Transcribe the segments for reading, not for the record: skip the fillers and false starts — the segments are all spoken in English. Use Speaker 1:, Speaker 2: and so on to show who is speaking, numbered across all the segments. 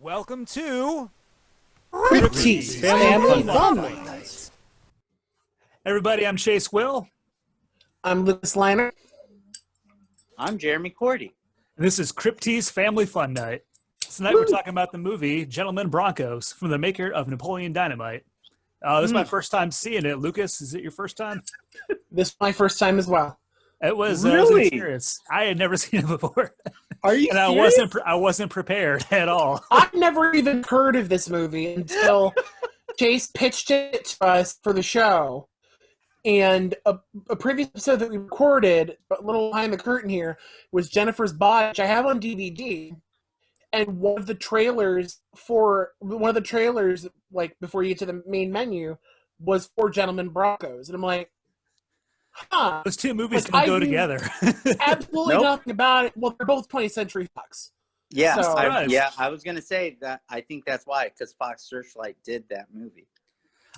Speaker 1: Welcome to
Speaker 2: Ricky's Family Fun Night.
Speaker 1: Everybody, I'm Chase Will.
Speaker 2: I'm Lucas Liner.
Speaker 3: I'm Jeremy Cordy.
Speaker 1: And this is Crypt's Family Fun Night. Tonight we're talking about the movie Gentlemen Broncos from the maker of Napoleon Dynamite. This is my first time seeing it. Lucas, is it your first time?
Speaker 2: This is my first time as well.
Speaker 1: It was
Speaker 3: Really?
Speaker 1: an experience. I had never seen it before.
Speaker 3: Are you
Speaker 1: And
Speaker 3: serious?
Speaker 1: I wasn't prepared at all.
Speaker 2: I've never even heard of this movie until Chase pitched it to us for the show. And a previous episode that we recorded, a little behind the curtain here, was Jennifer's Body, which I have on DVD. And one of the trailers, like before you get to the main menu, was for Gentlemen Broncos. And I'm like, huh.
Speaker 1: Those two movies
Speaker 2: Like,
Speaker 1: don't
Speaker 2: I
Speaker 1: go
Speaker 2: knew
Speaker 1: together.
Speaker 2: Absolutely
Speaker 3: Nope.
Speaker 2: nothing about it. Well, they're both 20th Century Fox.
Speaker 3: Yeah,
Speaker 2: So-
Speaker 3: I was gonna say that. I think that's why, because Fox Searchlight did that movie.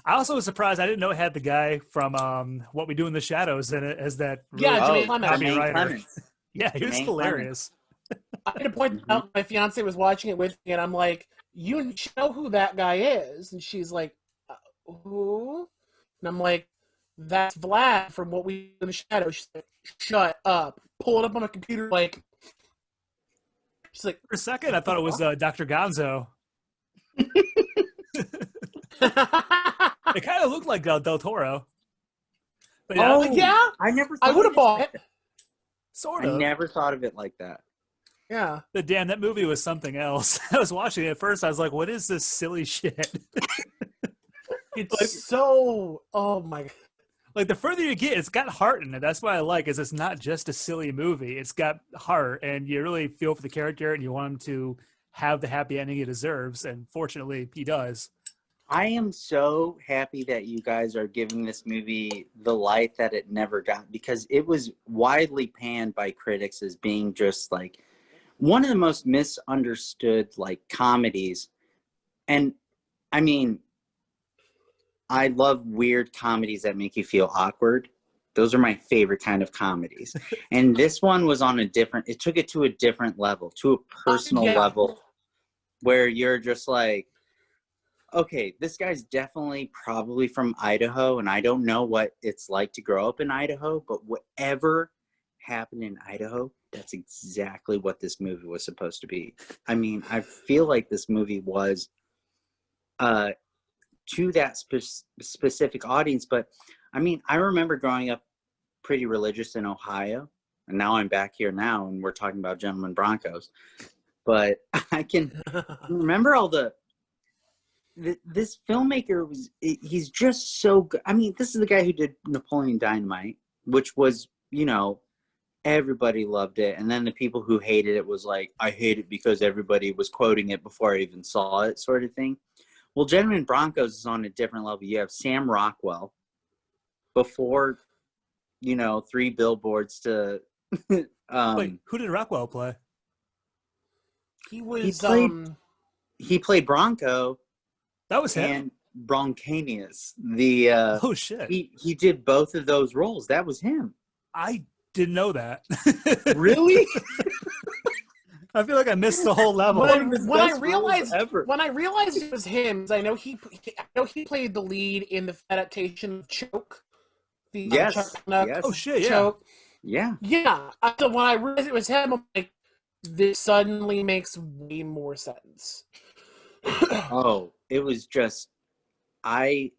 Speaker 1: I also was surprised. I didn't know it had the guy from What We Do in the Shadows in it as that.
Speaker 2: Yeah,
Speaker 1: really
Speaker 2: Jermaine Clements.
Speaker 1: copywriter.
Speaker 3: Clements.
Speaker 1: Yeah, he was
Speaker 3: Jermaine
Speaker 1: hilarious.
Speaker 2: I had to point out my fiance was watching it with me, and I'm like, "You know who that guy is?" And she's like, "Who?" And I'm like, "That's Vlad from What We Do in the Shadows." She's like, "Shut up!" Pull it up on my computer, like. She's like,
Speaker 1: For a second, I thought it was Dr. Gonzo. It kind of looked like Del Toro. But yeah,
Speaker 3: Oh,
Speaker 2: yeah,
Speaker 3: I never.
Speaker 2: I would have bought it.
Speaker 1: sort
Speaker 3: I
Speaker 1: of.
Speaker 3: never thought of it like that.
Speaker 2: Yeah.
Speaker 1: But damn, that movie was something else. I was watching it at first. I was like, what is this silly shit?
Speaker 2: It's so. Oh my.
Speaker 1: Like, the further you get, it's got heart in it. That's what I like, is it's not just a silly movie. It's got heart, and you really feel for the character, and you want him to have the happy ending he deserves, and fortunately, he does.
Speaker 3: I am so happy that you guys are giving this movie the light that it never got, because it was widely panned by critics as being just like one of the most misunderstood like comedies. And I mean, I love weird comedies that make you feel awkward. Those are my favorite kind of comedies. And this one was on it took it to a different level, to a personal
Speaker 2: Yeah.
Speaker 3: level, where you're just like, okay, this guy's definitely probably from Idaho, and I don't know what it's like to grow up in Idaho, but whatever happened in Idaho, that's exactly what this movie was supposed to be. I mean, I feel like this movie was to that specific audience, but I mean, I remember growing up pretty religious in Ohio, and now I'm back here now, and we're talking about Gentlemen Broncos, but I can remember all this filmmaker he's just so good. I mean, this is the guy who did Napoleon Dynamite, which was, you know, everybody loved it. And then the people who hated it was like, I hate it because everybody was quoting it before I even saw it, sort of thing. Well, Gentlemen Broncos is on a different level. You have Sam Rockwell before, you know, 3 billboards to
Speaker 1: Wait, who did Rockwell play?
Speaker 2: He was.
Speaker 3: he played Bronco.
Speaker 1: That was him?
Speaker 3: And Broncanius.
Speaker 1: Oh, shit.
Speaker 3: He did both of those roles. That was him.
Speaker 1: I didn't know that.
Speaker 3: Really?
Speaker 1: I feel like I missed the whole level.
Speaker 2: When I realized it was him, I know he played the lead in the adaptation of Choke. The
Speaker 3: Yes,
Speaker 2: Chuck Schuck
Speaker 3: yes.
Speaker 1: Oh, shit, yeah.
Speaker 2: Choke.
Speaker 3: Yeah.
Speaker 2: Yeah. So when I realized it was him, I'm like, this suddenly makes way more sense.
Speaker 3: Oh, it was just, I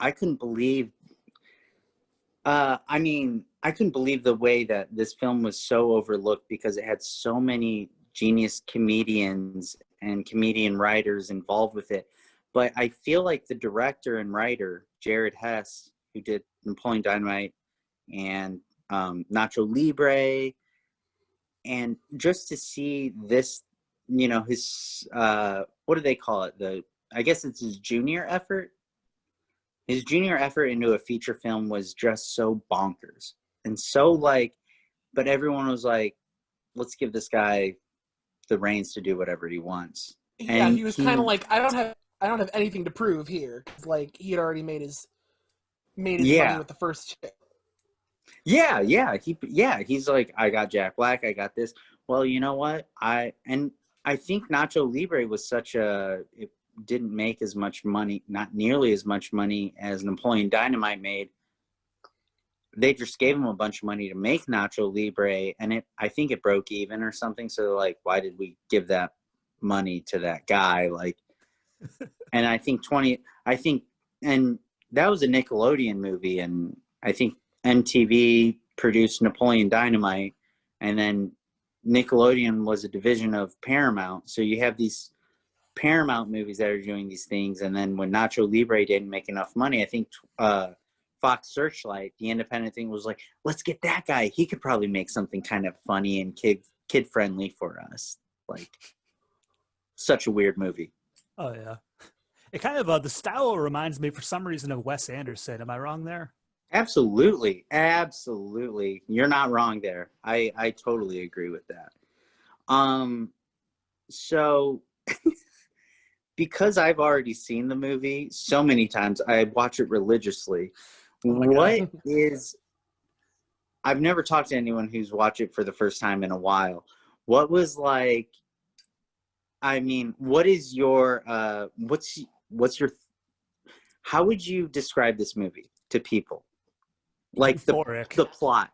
Speaker 3: couldn't believe, I mean, I couldn't believe the way that this film was so overlooked, because it had so many genius comedians and comedian writers involved with it. But I feel like the director and writer, Jared Hess, who did Napoleon Dynamite and Nacho Libre, and just to see this, you know, his, what do they call it? I guess it's his junior effort. His junior effort into a feature film was just so bonkers. And so like, but everyone was like, let's give this guy the reins to do whatever he wants.
Speaker 2: Yeah,
Speaker 3: And
Speaker 2: he was kind of like, I don't have anything to prove here. 'Cause, like, he had already made his money with the first chick.
Speaker 3: Yeah. He's like, I got Jack Black, I got this. Well, you know what? And I think Nacho Libre was it didn't make as much money, not nearly as much money as Napoleon Dynamite made. They just gave him a bunch of money to make Nacho Libre, and I think it broke even or something. So like, why did we give that money to that guy? Like, and and that was a Nickelodeon movie, and I think MTV produced Napoleon Dynamite, and then Nickelodeon was a division of Paramount. So you have these Paramount movies that are doing these things, and then when Nacho Libre didn't make enough money, I think Fox Searchlight, the independent thing, was like, let's get that guy. He could probably make something kind of funny and kid friendly for us. Like, such a weird movie.
Speaker 1: Oh yeah, it kind of the style reminds me for some reason of Wes Anderson. Am I wrong there?
Speaker 3: Absolutely. You're not wrong there. I totally agree with that. So because I've already seen the movie so many times, I watch it religiously.
Speaker 1: Oh
Speaker 3: I've never talked to anyone who's watched it for the first time in a while. What was like, I mean, what is your, how would you describe this movie to people? Like the plot.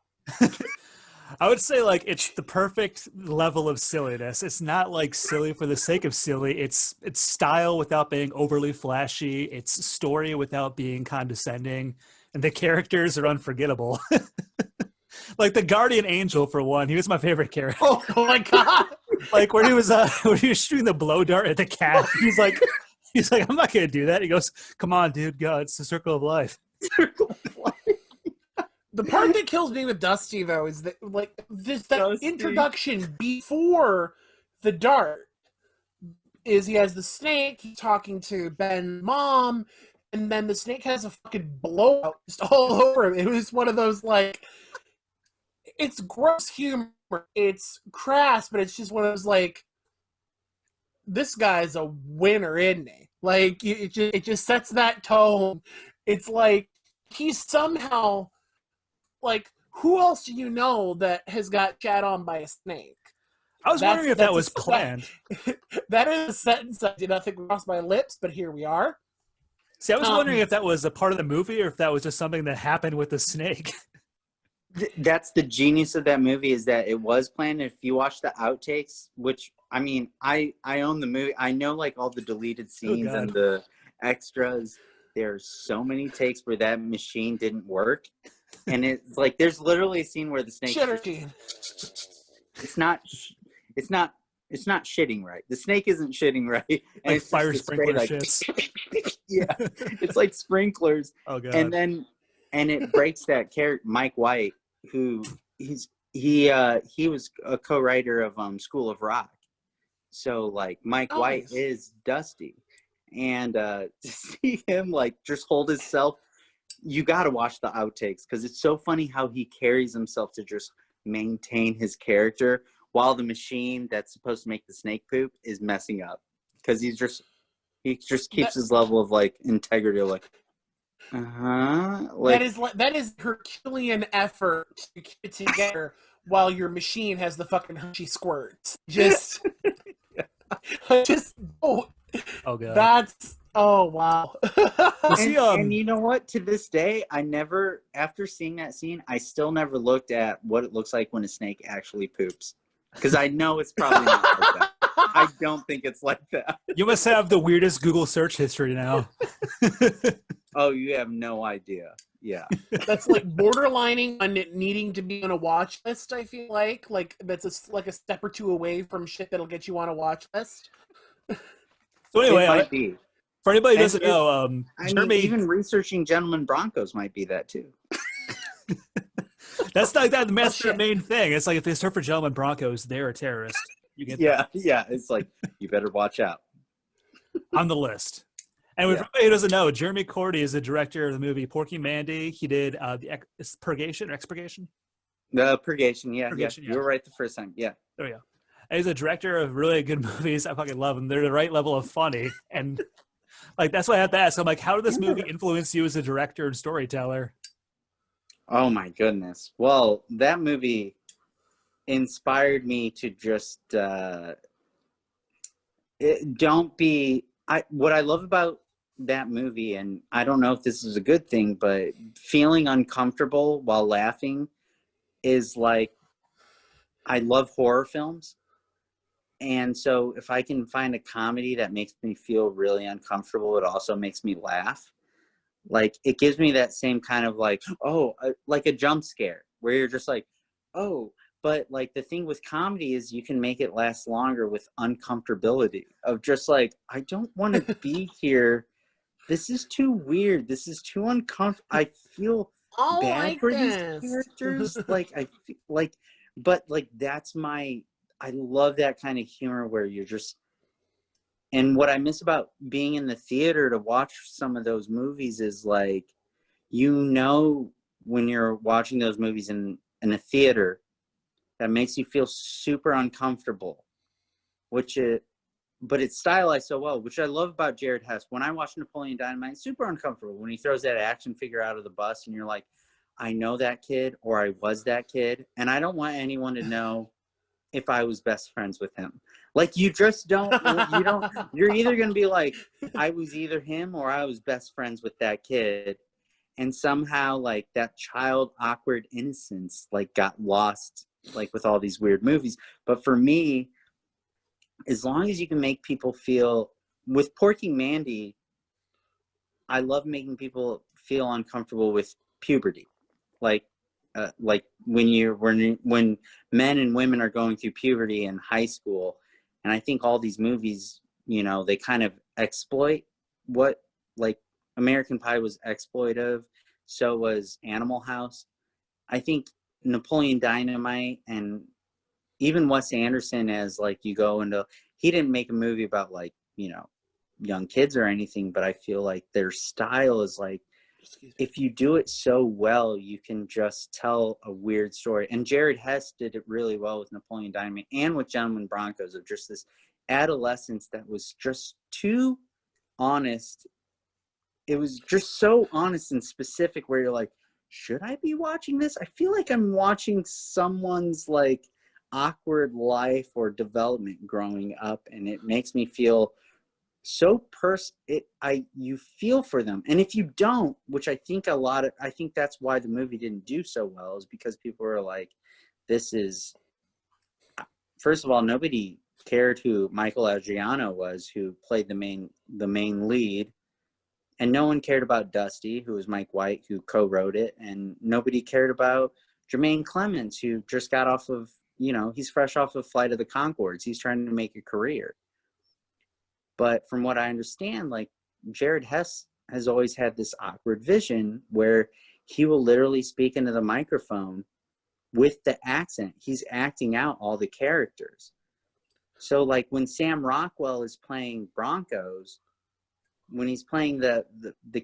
Speaker 1: I would say like it's the perfect level of silliness. It's not like silly for the sake of silly. It's style without being overly flashy. It's story without being condescending, and the characters are unforgettable. Like the guardian angel, for one, he was my favorite character.
Speaker 2: Oh my god!
Speaker 1: Like when he was shooting the blow dart at the cat. He's like, I'm not gonna do that. He goes, "Come on, dude, go. It's the circle of life."
Speaker 2: The part that kills me with Dusty, though, is that that introduction before the dart is he has the snake, he's talking to Ben's mom, and then the snake has a fucking blowout just all over him. It was one of those, like, it's gross humor, it's crass, but it's just one of those, like, this guy's a winner, isn't he? Like, it just sets that tone. It's like, he's somehow... Like, who else do you know that has got shat on by a snake?
Speaker 1: I was wondering if that was planned.
Speaker 2: That is a sentence I did not think crossed my lips, but here we are.
Speaker 1: See, I was wondering if that was a part of the movie or if that was just something that happened with the snake.
Speaker 3: That's the genius of that movie, is that it was planned. If you watch the outtakes, which, I mean, I own the movie. I know, like, all the deleted scenes and the extras. There's so many takes where that machine didn't work. And it's like, there's literally a scene where the snake, it's not shitting right. The snake isn't shitting right. And
Speaker 1: like
Speaker 3: it's
Speaker 1: fire sprinkler shits.
Speaker 3: Yeah. It's like sprinklers.
Speaker 1: Oh god.
Speaker 3: And it breaks that character, Mike White, who he was a co-writer of School of Rock. So like Mike White is Dusty. And to see him like just hold himself, you got to watch the outtakes because it's so funny how he carries himself to just maintain his character while the machine that's supposed to make the snake poop is messing up, because he just keeps his level of like integrity, like like
Speaker 2: that is Herculean effort to keep it together while your machine has the fucking Hershey squirts. Just oh god, that's oh wow.
Speaker 3: And you know what? To this day, after seeing that scene, I still never looked at what it looks like when a snake actually poops, because I know it's probably not like that. I don't think it's like that.
Speaker 1: You must have the weirdest Google search history now.
Speaker 3: Oh, you have no idea. Yeah.
Speaker 2: That's like borderlining on it needing to be on a watch list, I feel like that's like a step or two away from shit that'll get you on a watch list.
Speaker 1: So anyway,
Speaker 3: it might be.
Speaker 1: For anybody who doesn't know,
Speaker 3: Jeremy, even researching Gentlemen Broncos might be that too.
Speaker 1: That's like that. That's their main thing. It's like if they surf for Gentlemen Broncos, they're a terrorist. You get that.
Speaker 3: Yeah. It's like, you better watch out.
Speaker 1: On the list. And for anybody who doesn't know, Jeremy Cordy is the director of the movie Porky Mandy. He did the Purgation or Expurgation?
Speaker 3: The Purgation, yeah.
Speaker 1: Purgation,
Speaker 3: You were right the first time, yeah.
Speaker 1: Oh, yeah. And he's a director of really good movies. I fucking love them. They're the right level of funny. And like that's why I have to ask. I'm like, how did this movie influence you as a director and storyteller?
Speaker 3: Oh, my goodness. Well, that movie inspired me to just don't be. What I love about that movie, and I don't know if this is a good thing, but feeling uncomfortable while laughing is like, I love horror films. And so if I can find a comedy that makes me feel really uncomfortable, it also makes me laugh. Like, it gives me that same kind of like, like a jump scare where you're just like, oh, but like the thing with comedy is you can make it last longer with uncomfortability of just like, I don't want to be here. This is too weird. This is too uncomfortable. I feel bad for these characters. Like, I feel like, but like, I love that kind of humor where you're just, and what I miss about being in the theater to watch some of those movies is like, when you're watching those movies in a theater, that makes you feel super uncomfortable, but it's stylized so well, which I love about Jared Hess. When I watch Napoleon Dynamite, it's super uncomfortable when he throws that action figure out of the bus and you're like, I know that kid, or I was that kid, and I don't want anyone to know if I was best friends with him. Like, you're either going to be like, I was either him or I was best friends with that kid. And somehow like that child awkward innocence, like got lost, like with all these weird movies. But for me, as long as you can make people feel, with Porky Mandy, I love making people feel uncomfortable with puberty. Like when men and women are going through puberty in high school, and I think all these movies, they kind of exploit what, like, American Pie was exploitive, so was Animal House. I think Napoleon Dynamite and even Wes Anderson, as like you go into, he didn't make a movie about like, young kids or anything, but I feel like their style is like, if you do it so well, you can just tell a weird story. And Jared Hess did it really well with Napoleon Dynamite and with Gentlemen Broncos, of just this adolescence that was just too honest. It was just so honest and specific where you're like, should I be watching this? I feel like I'm watching someone's like awkward life or development growing up, and it makes me feel so you feel for them. And if you don't, which I think that's why the movie didn't do so well, is because people were like, first of all, nobody cared who Michael Adriano was, who played the main lead, and no one cared about Dusty, who was Mike White, who co-wrote it, and nobody cared about Jermaine Clemens, who just got off of, he's fresh off of Flight of the Conchords. He's trying to make a career. But from what I understand, like, Jared Hess has always had this awkward vision where he will literally speak into the microphone with the accent. He's acting out all the characters. So like when Sam Rockwell is playing Broncos, when he's playing the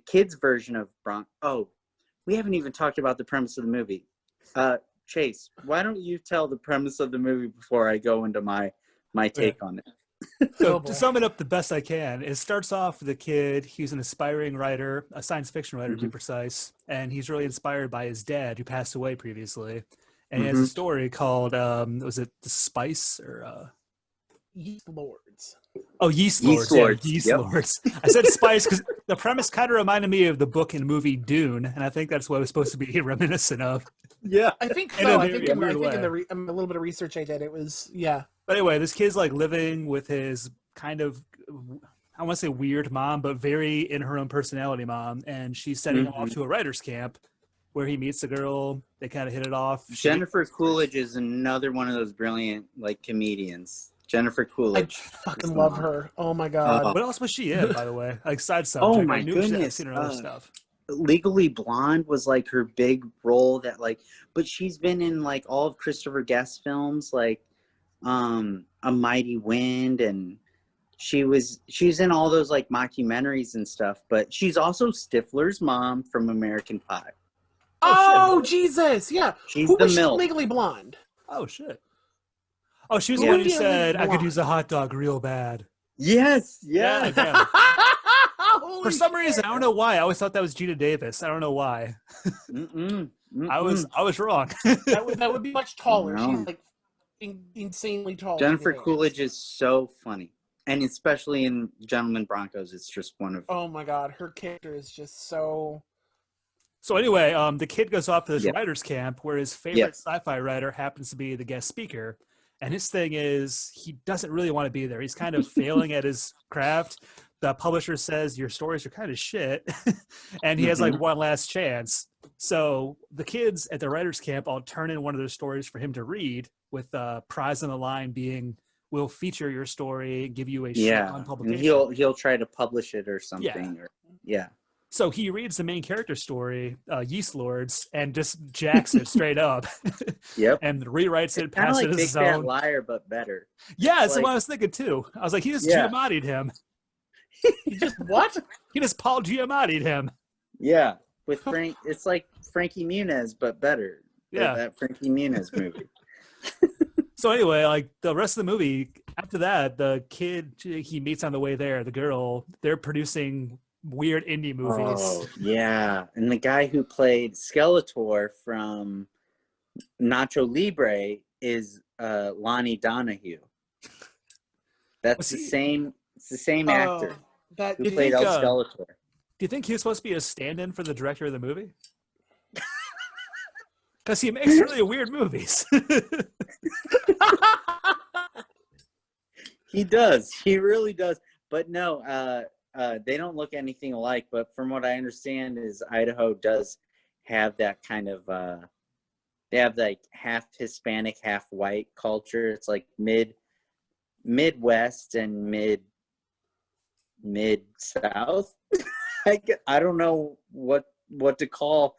Speaker 3: kids version of we haven't even talked about the premise of the movie. Chase, why don't you tell the premise of the movie before I go into my take on it?
Speaker 1: So to sum it up the best I can, it starts off with a kid. He's an aspiring writer, a science fiction writer to be precise, and he's really inspired by his dad who passed away previously. And he has a story called, was it The Spice or
Speaker 2: Yeast Lords?
Speaker 1: Oh, Yeast Lords. Yeast Lords. I said Spice because the premise kind of reminded me of the book and movie Dune, and I think that's what it was supposed to be reminiscent of.
Speaker 2: Yeah, I think so. I think in a little bit of research I did, it was, yeah.
Speaker 1: But anyway, this kid's like living with his kind of, I want to say weird mom, but very in her own personality mom. And she's sending him off to a writer's camp where he meets a girl. They kind of hit it off.
Speaker 3: Jennifer Coolidge is another one of those brilliant like comedians. Jennifer Coolidge.
Speaker 2: I fucking love her. Oh my God.
Speaker 1: What else was she in, by the way? Like side stuff.
Speaker 3: Oh my
Speaker 1: goodness.
Speaker 3: I've
Speaker 1: seen her other stuff.
Speaker 3: Legally Blonde was like her big role that like, but she's been in like all of Christopher Guest's films, like A Mighty Wind, and she's in all those like mockumentaries and stuff, but she's also Stifler's mom from American Pie.
Speaker 2: Oh Jesus, yeah.
Speaker 3: She's
Speaker 2: Who
Speaker 3: the
Speaker 2: was
Speaker 3: milk.
Speaker 2: Legally Blonde?
Speaker 1: Oh shit. Oh, she was the one who said I could use a hot dog real bad.
Speaker 3: Yes,
Speaker 1: yeah. For some reason, I don't know why. I always thought that was Gina Davis. I don't know why. I was wrong.
Speaker 2: that would be much taller.
Speaker 3: No.
Speaker 2: She's like insanely tall.
Speaker 3: Jennifer Coolidge is so funny. And especially in Gentlemen Broncos, it's just one of.
Speaker 2: Oh my God, her character is just so.
Speaker 1: So anyway, the kid goes off to this
Speaker 3: Yeah.
Speaker 1: writers camp where his favorite sci-fi writer happens to be the guest speaker. And his thing is he doesn't really want to be there. He's kind of failing at his craft. The publisher says your stories are kind of shit. And he has like one last chance. So the kids at the writers camp all turn in one of their stories for him to read, with the prize on the line being, we'll feature your story, give you a shot on publication.
Speaker 3: And he'll try to publish it or something.
Speaker 1: Yeah. So he reads the main character story, Yeast Lords, and just jacks it straight up.
Speaker 3: Yep.
Speaker 1: And rewrites it,
Speaker 3: Kind of
Speaker 1: passes
Speaker 3: like
Speaker 1: it as
Speaker 3: Big
Speaker 1: his
Speaker 3: Fat
Speaker 1: own.
Speaker 3: Liar, but better.
Speaker 1: Yeah, that's
Speaker 3: like,
Speaker 1: what I was thinking too. I was like, he just
Speaker 3: Yeah.
Speaker 1: Giamatti'd him.
Speaker 2: He just what?
Speaker 1: He just Paul Giamatti'd him.
Speaker 3: Yeah, with Frank, it's like Frankie Muniz, but better.
Speaker 1: Yeah.
Speaker 3: That Frankie Muniz movie.
Speaker 1: So anyway, like the rest of the movie, after that, the kid he meets on the way there, the girl, they're producing weird indie movies.
Speaker 3: Oh, yeah. And the guy who played Skeletor from Nacho Libre is Lonnie Donahue. That's the same. It's the same actor
Speaker 2: That
Speaker 3: who played El Skeletor.
Speaker 1: Do you think he was supposed to be a stand-in for the director of the movie? Because he makes really weird movies.
Speaker 3: He does. He really does. But no, they don't look anything alike. But from what I understand is Idaho does have that kind of, they have like half Hispanic, half white culture. It's like Midwest and Mid-South. I don't know what to call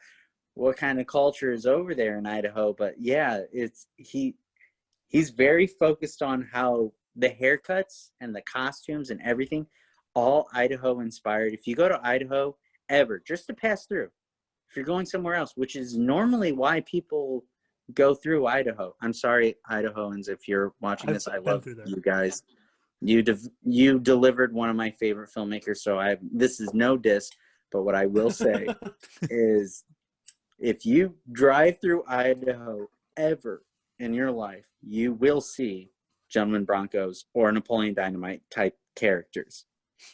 Speaker 3: what kind of culture is over there in Idaho, but yeah, he's very focused on how the haircuts and the costumes and everything, all Idaho inspired. If you go to Idaho ever, just to pass through, if you're going somewhere else, which is normally why people go through Idaho. I'm sorry, Idahoans, if you're watching this, I love you guys. You delivered one of my favorite filmmakers, so this is no diss, but what I will say is if you drive through Idaho ever in your life, you will see Gentlemen Broncos or Napoleon Dynamite type characters.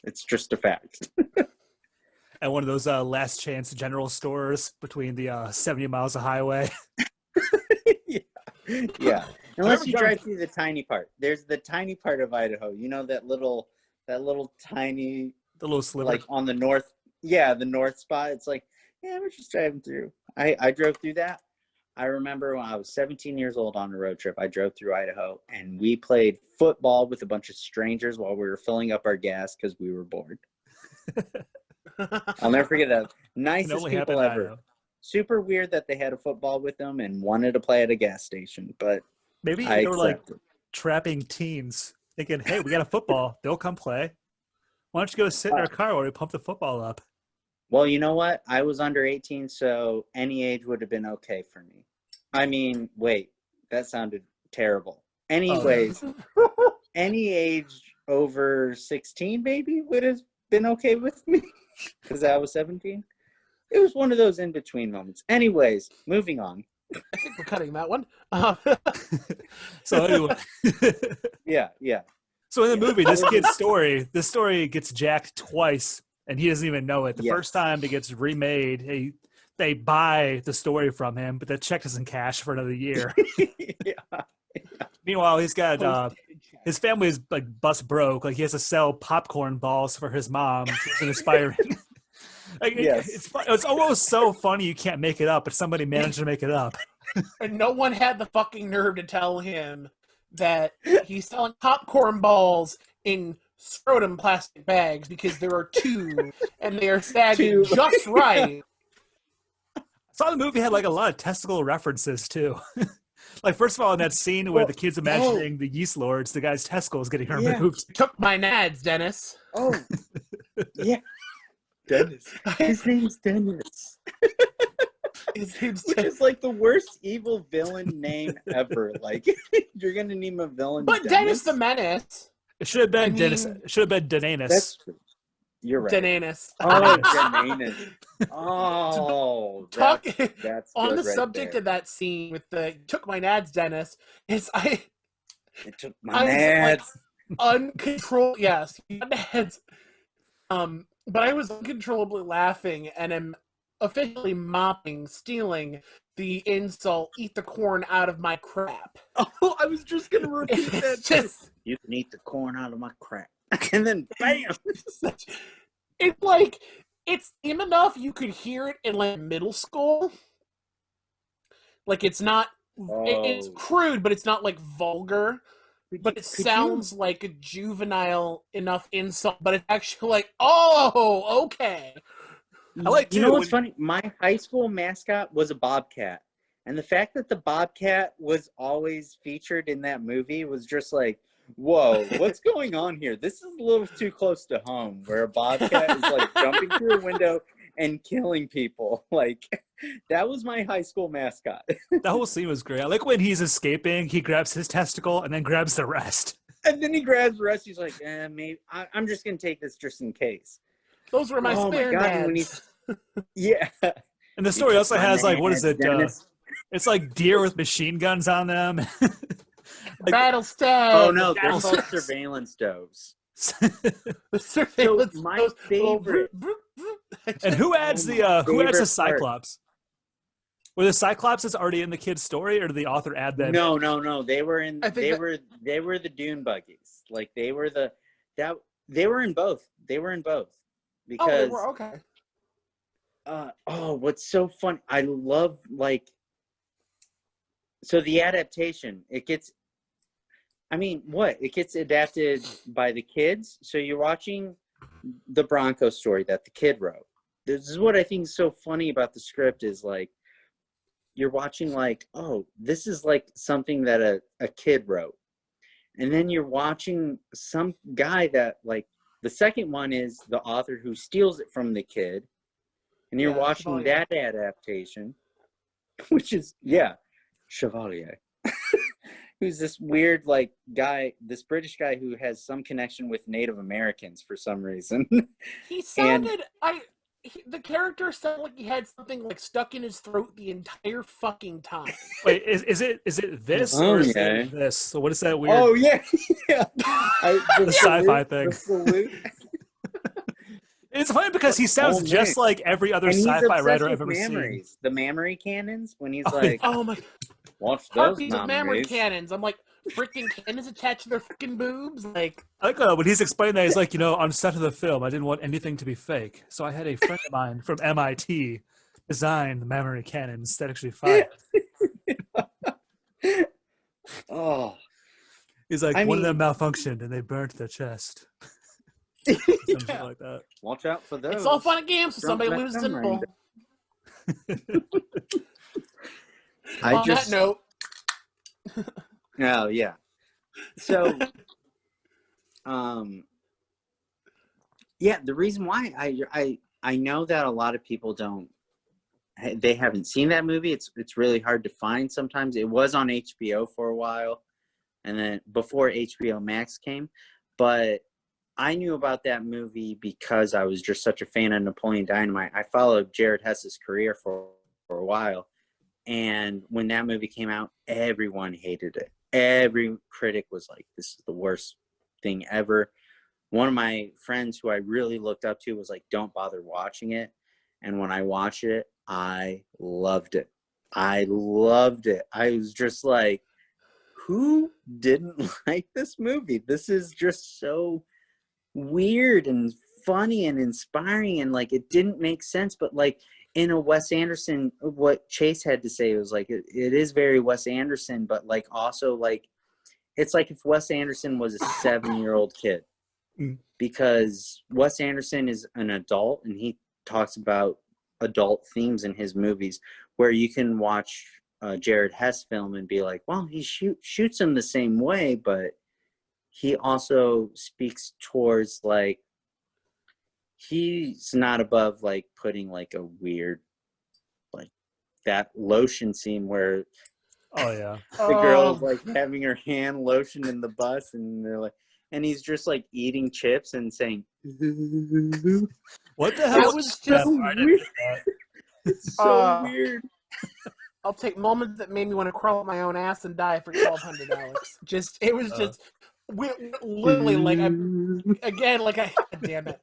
Speaker 3: It's just a fact.
Speaker 1: At one of those last chance general stores between the 70 miles of highway.
Speaker 3: Yeah. Unless you drive through the tiny part. There's the tiny part of Idaho. You know that little tiny,
Speaker 1: the little sliver,
Speaker 3: like on the north. Yeah, the north spot. It's like, yeah, we're just driving through. I drove through that. I remember when I was 17 years old on a road trip, I drove through Idaho and we played football with a bunch of strangers while we were filling up our gas because we were bored. I'll never forget that. Nicest people ever. Super weird that they had a football with them and wanted to play at a gas station, but
Speaker 1: maybe they were like trapping teens, thinking, "Hey, we got a football. They'll come play. Why don't you go sit in our car while we pump the football up?"
Speaker 3: Well, you know what? I was under 18, so any age would have been okay for me. I mean, wait, that sounded terrible. Anyways, any age over 16 maybe would have been okay with me because I was 17. It was one of those in-between moments. Anyways, moving on.
Speaker 2: I think we're cutting that one.
Speaker 1: So anyway.
Speaker 3: Yeah.
Speaker 1: So in the movie, this story gets jacked twice, and he doesn't even know it. The first time it gets remade, they buy the story from him, but the check doesn't cash for another year. Meanwhile, he's got his family is like bust broke. Like he has to sell popcorn balls for his mom. She's an aspiring. Like, it's almost so funny you can't make it up, but somebody managed to make it up.
Speaker 2: And no one had the fucking nerve to tell him that he's selling popcorn balls in scrotum plastic bags because there are two and they are sagging just right.
Speaker 1: I saw the movie had like a lot of testicle references too. Like first of all, in that scene where the kid's imagining the Yeast Lords, the guy's testicles getting removed.
Speaker 2: Took my nads, Dennis.
Speaker 3: Oh, yeah. Dennis. His name's Dennis. Which is like the worst evil villain name ever. Like you're gonna name a villain,
Speaker 2: but Dennis the Menace.
Speaker 1: It should have been Dennis. It should have been Denanus.
Speaker 3: That's true. You're right.
Speaker 2: Denanus.
Speaker 3: Oh, Denanus. Oh, that's
Speaker 2: on the
Speaker 3: right
Speaker 2: subject
Speaker 3: there.
Speaker 2: of that scene with the took my nads, Dennis.
Speaker 3: It took my nads.
Speaker 2: uncontrollable. Yes, he had. But I was uncontrollably laughing, and am officially stealing the insult, "Eat the corn out of my crap."
Speaker 3: Oh, I was just gonna repeat that.
Speaker 2: It's just,
Speaker 3: You can eat the corn out of my crap, and then bam.
Speaker 2: it's like, it's tame enough you could hear it in like middle school. Like, it's not, it's crude, but it's not like vulgar. But it sounds like a juvenile enough insult, but it's actually like, oh, okay.
Speaker 1: I like too.
Speaker 3: You know what's funny? My high school mascot was a bobcat, and the fact that the bobcat was always featured in that movie was just like, whoa, what's going on here? This is a little too close to home, where a bobcat is like jumping through a window and killing people. Like, that was my high school mascot.
Speaker 1: That whole scene was great. I like when he's escaping, he grabs his testicle and then grabs the rest.
Speaker 3: And then he grabs the rest. He's like, maybe I'm just gonna take this just in case.
Speaker 2: Those were my spare nads.
Speaker 3: Yeah.
Speaker 1: And the story also has like, what is it? It's like deer with machine guns on them.
Speaker 2: Like, battle stag.
Speaker 3: Oh no, they're called surveillance doves.
Speaker 2: The surveillance.
Speaker 3: So my favorite.
Speaker 1: And who adds the Cyclops? Were the Cyclops already in the kid's story, or did the author add that?
Speaker 3: No. They were in. They were the Dune buggies. Like they were in both. They were in both. Because
Speaker 2: they were okay.
Speaker 3: What's so fun? I love so the adaptation. It gets adapted by the kids. So you're watching the Broncos story that the kid wrote. This is what I think is so funny about the script is like, you're watching like, oh, this is like something that a kid wrote. And then you're watching some guy that like, the second one is the author who steals it from the kid. And you're watching that adaptation, which is, Chevalier. Who's this weird like guy, this British guy who has some connection with Native Americans for some reason.
Speaker 2: He sounded, the character sounded like he had something like stuck in his throat the entire fucking time.
Speaker 1: Wait, is it this or is it this? So what is that weird?
Speaker 3: Oh yeah,
Speaker 1: the sci-fi thing.
Speaker 3: The salute.
Speaker 1: It's funny because he sounds just like every other sci-fi writer I've ever seen.
Speaker 3: The mammary cannons, when he's like,
Speaker 2: oh my,
Speaker 3: watch those
Speaker 2: mammary cannons. I'm like, freaking cannons attached to their freaking boobs. Like,
Speaker 1: I like when he's explaining that, he's like, on set of the film, I didn't want anything to be fake, so I had a friend of mine from MIT design the mammary cannons that actually fired.
Speaker 3: Oh,
Speaker 1: he's like, one of them malfunctioned and they burnt their chest. Something like that.
Speaker 3: Watch out for those.
Speaker 2: It's all fun and games, so somebody loses in ball. On that note.
Speaker 3: Oh yeah. So, the reason why I know that a lot of people they haven't seen that movie. It's really hard to find sometimes. It was on HBO for a while, and then before HBO Max came, but I knew about that movie because I was just such a fan of Napoleon Dynamite. I followed Jared Hess's career for a while. And when that movie came out, everyone hated it. Every critic was like, this is the worst thing ever. One of my friends who I really looked up to was like, don't bother watching it. And when I watched it, I loved it. I was just like, who didn't like this movie? This is just so weird and funny and inspiring, and like it didn't make sense, but like in a Wes Anderson, what Chase had to say was like it is very Wes Anderson, but like also like it's like if Wes Anderson was a 7-year-old kid, because Wes Anderson is an adult and he talks about adult themes in his movies, where you can watch a Jared Hess film and be like, well, he shoots them the same way, but he also speaks towards like, he's not above like putting like a weird, like that lotion scene where the girl's like having her hand lotioned in the bus, and they're like, and he's just like eating chips and saying,
Speaker 1: what the hell?
Speaker 2: That was just
Speaker 3: weird. It's so weird.
Speaker 2: I'll take moments that made me want to crawl up my own ass and die for $1,200. It was just we're literally like God damn it.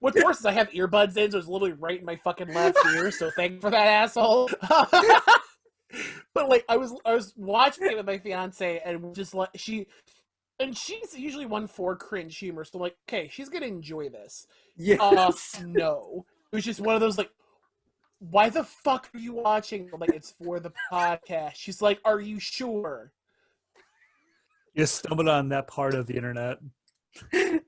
Speaker 2: What's worse is I have earbuds in, so it's literally right in my fucking left ear. So thank you for that, asshole. But like I was watching it with my fiance, and just like she's usually one for cringe humor, so I'm like, okay, she's gonna enjoy this.
Speaker 3: Yes.
Speaker 2: No, it was just one of those like, why the fuck are you watching? I'm like, it's for the podcast. She's like, are you sure?
Speaker 1: You stumbled on that part of the internet. I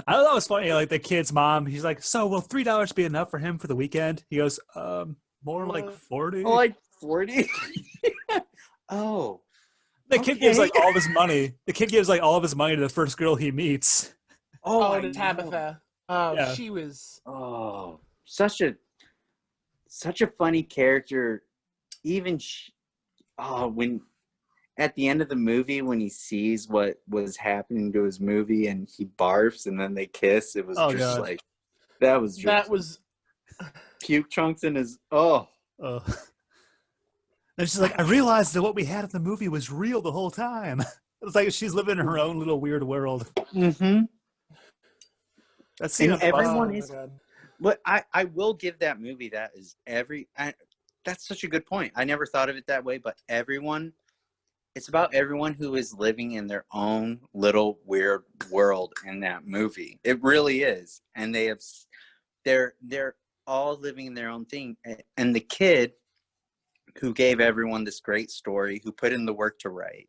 Speaker 1: thought that was funny. Like the kid's mom, he's like, "So will $3 be enough for him for the weekend?" He goes, more like 40."
Speaker 3: Oh, like 40. Oh,
Speaker 1: the kid gives like all of his money. The kid gives like all of his money to the first girl he meets.
Speaker 2: Oh, to Tabitha. Oh,
Speaker 1: yeah.
Speaker 2: She was.
Speaker 3: Oh, such a funny character. Even when at the end of the movie, when he sees what was happening to his movie and he barfs and then they kiss, it was like that was puke chunks in his
Speaker 1: And she's like, I realized that what we had in the movie was real the whole time. It's like she's living in her own little weird world.
Speaker 3: Mm-hmm.
Speaker 1: That's and
Speaker 3: everyone is. But I will give that movie that is that's such a good point. I never thought of it that way, but it's about everyone who is living in their own little weird world in that movie. It really is. And they're all living in their own thing. And the kid who gave everyone this great story, who put in the work to write,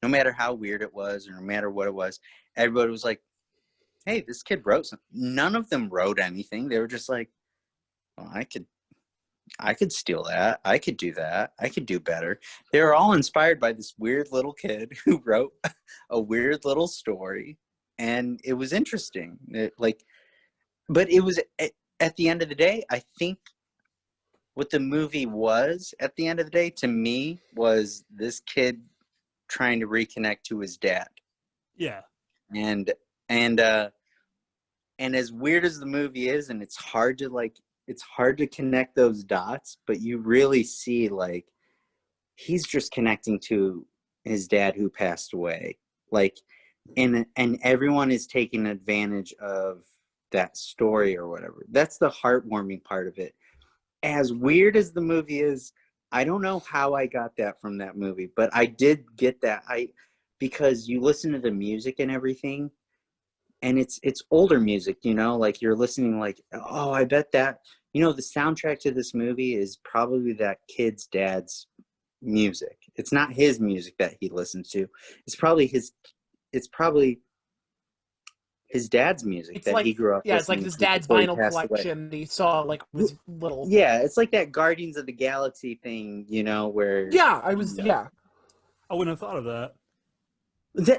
Speaker 3: no matter how weird it was or no matter what it was, everybody was like, hey, this kid wrote something. None of them wrote anything. They were just like, well, I could steal that. I could do that. I could do better. They were all inspired by this weird little kid who wrote a weird little story, and it was interesting. But it was at the end of the day, I think what the movie was at the end of the day to me was this kid trying to reconnect to his dad.
Speaker 1: Yeah.
Speaker 3: And as weird as the movie is, and it's hard to connect those dots, but you really see like he's just connecting to his dad who passed away. Like, and everyone is taking advantage of that story or whatever. That's the heartwarming part of it. As weird as the movie is, I don't know how I got that from that movie, but I did get that. Because you listen to the music and everything, and it's older music, like you're listening like, oh, I bet that, the soundtrack to this movie is probably that kid's dad's music. It's not his music that he listens to. It's probably his dad's music he grew up.
Speaker 2: Yeah, it's like his dad's vinyl collection that he saw like was little.
Speaker 3: Yeah, it's like that Guardians of the Galaxy thing, where.
Speaker 2: Yeah, I wouldn't
Speaker 1: have thought of that.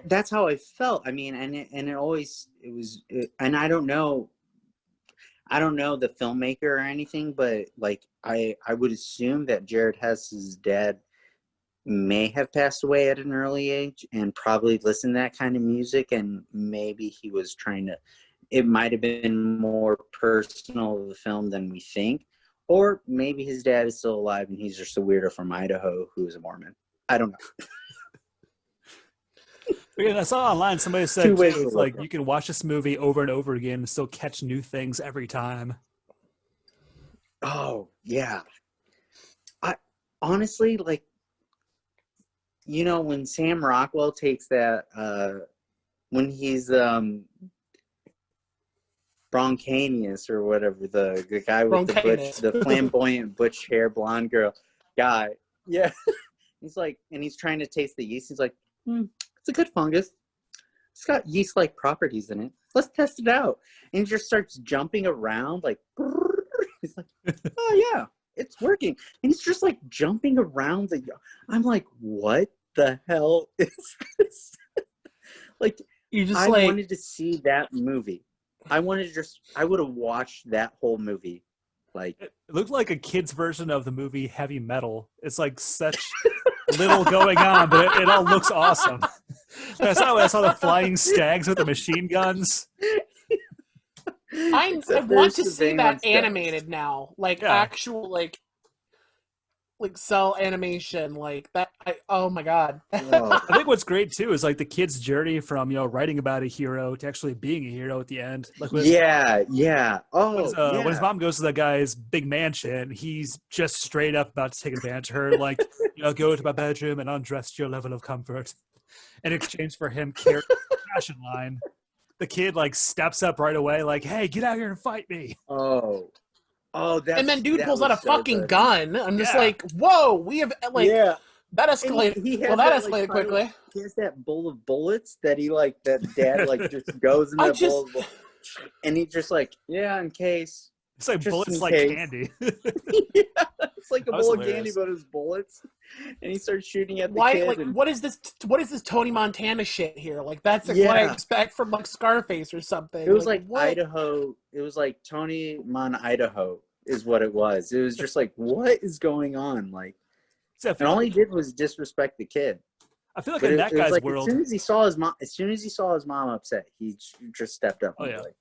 Speaker 3: That's how I felt. I mean, and it was, and I don't know the filmmaker or anything, but like I would assume that Jared Hess's dad may have passed away at an early age and probably listened to that kind of music, and maybe he was it might have been more personal of the film than we think, or maybe his dad is still alive and he's just a weirdo from Idaho who's a Mormon. I don't know.
Speaker 1: Yeah, I saw online somebody said too, it's like you can watch this movie over and over again and still catch new things every time.
Speaker 3: Oh yeah, I honestly like, when Sam Rockwell takes that when he's Broncanius or whatever, the guy with the flamboyant butch hair blonde guy, yeah, he's like, and he's trying to taste the yeast. He's like, it's a good fungus. It's got yeast-like properties in it. Let's test it out. And he just starts jumping around like, he's like, oh yeah, it's working. And he's just like jumping around. I'm like, what the hell is this? Like, I wanted to see that movie. I would have watched that whole movie. Like,
Speaker 1: it looked like a kid's version of the movie Heavy Metal. It's like such little going on, but it all looks awesome. I saw the flying stags with the machine guns.
Speaker 2: I want to see that animated now, like actual, like like cell animation like that. Oh my god.
Speaker 3: Oh,
Speaker 1: I think what's great too is like the kid's journey from writing about a hero to actually being a hero at the end. Like
Speaker 3: yeah. Oh,
Speaker 1: when his mom goes to that guy's big mansion, he's just straight up about to take advantage of her, like go to my bedroom and undress to your level of comfort, in exchange for him carrying the fashion line. The kid like steps up right away, like, "Hey, get out here and fight me!"
Speaker 3: Oh, that's,
Speaker 2: and then dude
Speaker 3: that
Speaker 2: pulls out a
Speaker 3: was so
Speaker 2: fucking
Speaker 3: good.
Speaker 2: gun. I'm just
Speaker 1: Yeah.
Speaker 2: like, whoa, we have like
Speaker 3: Yeah.
Speaker 2: that
Speaker 3: And
Speaker 2: escalated.
Speaker 3: he has
Speaker 2: Well, that
Speaker 3: that,
Speaker 2: escalated
Speaker 3: like,
Speaker 2: quickly.
Speaker 3: He has that bowl of bullets that he that dad just goes in
Speaker 2: I
Speaker 3: that
Speaker 2: just-
Speaker 3: bowl of bullets. And he just in case.
Speaker 1: It's like
Speaker 3: Just
Speaker 1: bullets
Speaker 3: in
Speaker 1: like
Speaker 3: case.
Speaker 1: candy.
Speaker 3: Yeah, it's like a
Speaker 1: That was
Speaker 3: bowl of candy,
Speaker 1: hilarious.
Speaker 3: but it's bullets. And he starts shooting at the
Speaker 2: Why?
Speaker 3: kid.
Speaker 2: Like,
Speaker 3: and,
Speaker 2: what is this? What is this Tony Montana shit here? Like, that's like,
Speaker 3: Yeah.
Speaker 2: what I expect from like Scarface or something.
Speaker 3: it was like
Speaker 2: what?
Speaker 3: Idaho. It was like Tony Mon Idaho is what it was. It was just like, what is going on? Like,
Speaker 1: So I
Speaker 3: and
Speaker 1: feel
Speaker 3: all
Speaker 1: like,
Speaker 3: he did was disrespect the kid.
Speaker 1: in
Speaker 3: But
Speaker 1: that
Speaker 3: it was
Speaker 1: guy's
Speaker 3: like
Speaker 1: world,
Speaker 3: as soon as he saw his mom upset, he just stepped up.
Speaker 1: Oh,
Speaker 3: and
Speaker 1: yeah.
Speaker 3: was like,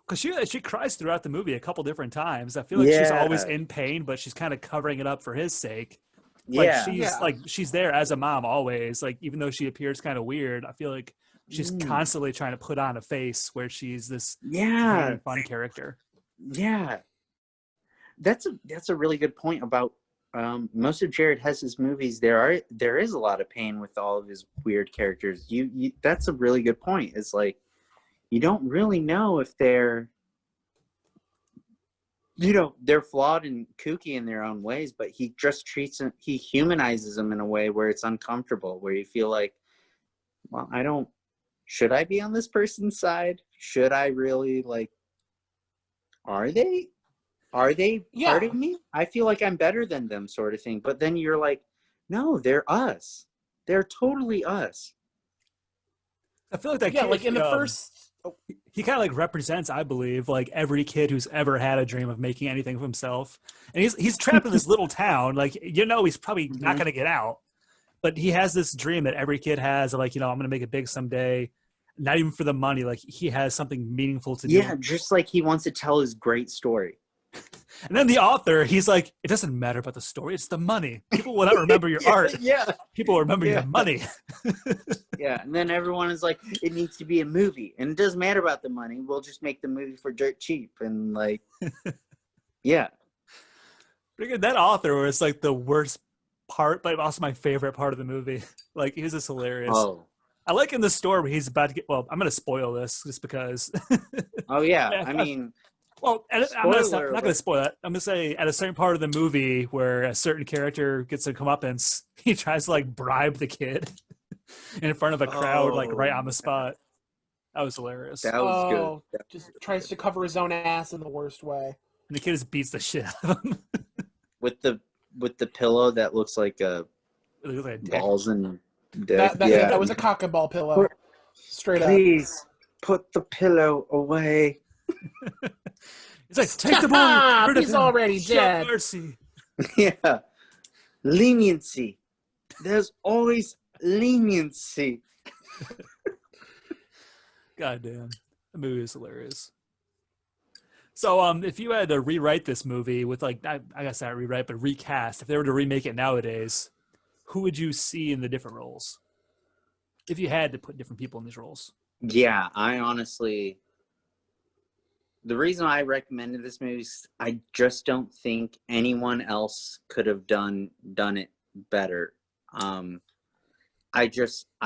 Speaker 1: because she cries throughout the movie a couple different times. I feel like she's always
Speaker 3: Yeah.
Speaker 1: in pain, but she's kind of covering it up for his sake.
Speaker 3: yeah,
Speaker 1: She's there as a mom always. Like even though she appears kind of weird, I feel like she's constantly trying to put on a face where she's this
Speaker 3: yeah,
Speaker 1: fun character.
Speaker 3: yeah. That's a really good point about most of Jared Hess's movies. There is a lot of pain with all of his weird characters. You that's a really good point. It's like you don't really know if they're they're flawed and kooky in their own ways, but he just he humanizes them in a way where it's uncomfortable, where you feel like, well, should I be on this person's side? Should I really are they part of me? I feel like I'm better than them, sort of thing. But then you're like, no, they're us. They're totally us.
Speaker 1: I feel like that
Speaker 2: Yeah,
Speaker 1: kid,
Speaker 2: like in the first.
Speaker 1: he kind of like represents, I believe, like every kid who's ever had a dream of making anything of himself. And he's trapped in this little town. Like, he's probably not going to get out. But he has this dream that every kid has of like, I'm going to make it big someday. Not even for the money. Like he has something meaningful to do.
Speaker 3: Yeah, just like he wants to tell his great story.
Speaker 1: And then the author, he's like, it doesn't matter about the story. It's the money. People will not remember your art.
Speaker 3: Yeah.
Speaker 1: People will remember your money.
Speaker 3: Yeah. And then everyone is like, it needs to be a movie. And it doesn't matter about the money. We'll just make the movie for dirt cheap. And yeah.
Speaker 1: That author was like the worst part, but also my favorite part of the movie. Like, he was just hilarious.
Speaker 3: Oh.
Speaker 1: I like in the store where he's about to get, well, I'm going to spoil this just because.
Speaker 3: Oh, yeah. I mean.
Speaker 1: Well, I'm not going to
Speaker 3: alert.
Speaker 1: spoil it. I'm going to say at a certain part of the movie where a certain character gets a comeuppance, he tries to bribe the kid in front of a crowd, right on the spot. That was hilarious.
Speaker 3: That was good.
Speaker 2: Just tries to cover his own ass in the worst way.
Speaker 1: And the kid just beats the shit out of him.
Speaker 3: With the pillow that looks like
Speaker 1: It looks like a dick.
Speaker 3: balls and dick.
Speaker 2: That was a cock and ball pillow. Straight up.
Speaker 3: Please put the pillow away.
Speaker 1: He's like, take the boy. Get rid of
Speaker 2: He's
Speaker 1: him.
Speaker 2: already
Speaker 1: Show
Speaker 2: dead.
Speaker 1: mercy.
Speaker 3: Yeah. Leniency. There's always leniency.
Speaker 1: God damn. The movie is hilarious. So if you had to rewrite this movie with I guess not rewrite, but recast, if they were to remake it nowadays, who would you see in the different roles? If you had to put different people in these roles.
Speaker 3: Yeah, the reason I recommended this movie is I just don't think anyone else could have done it better. I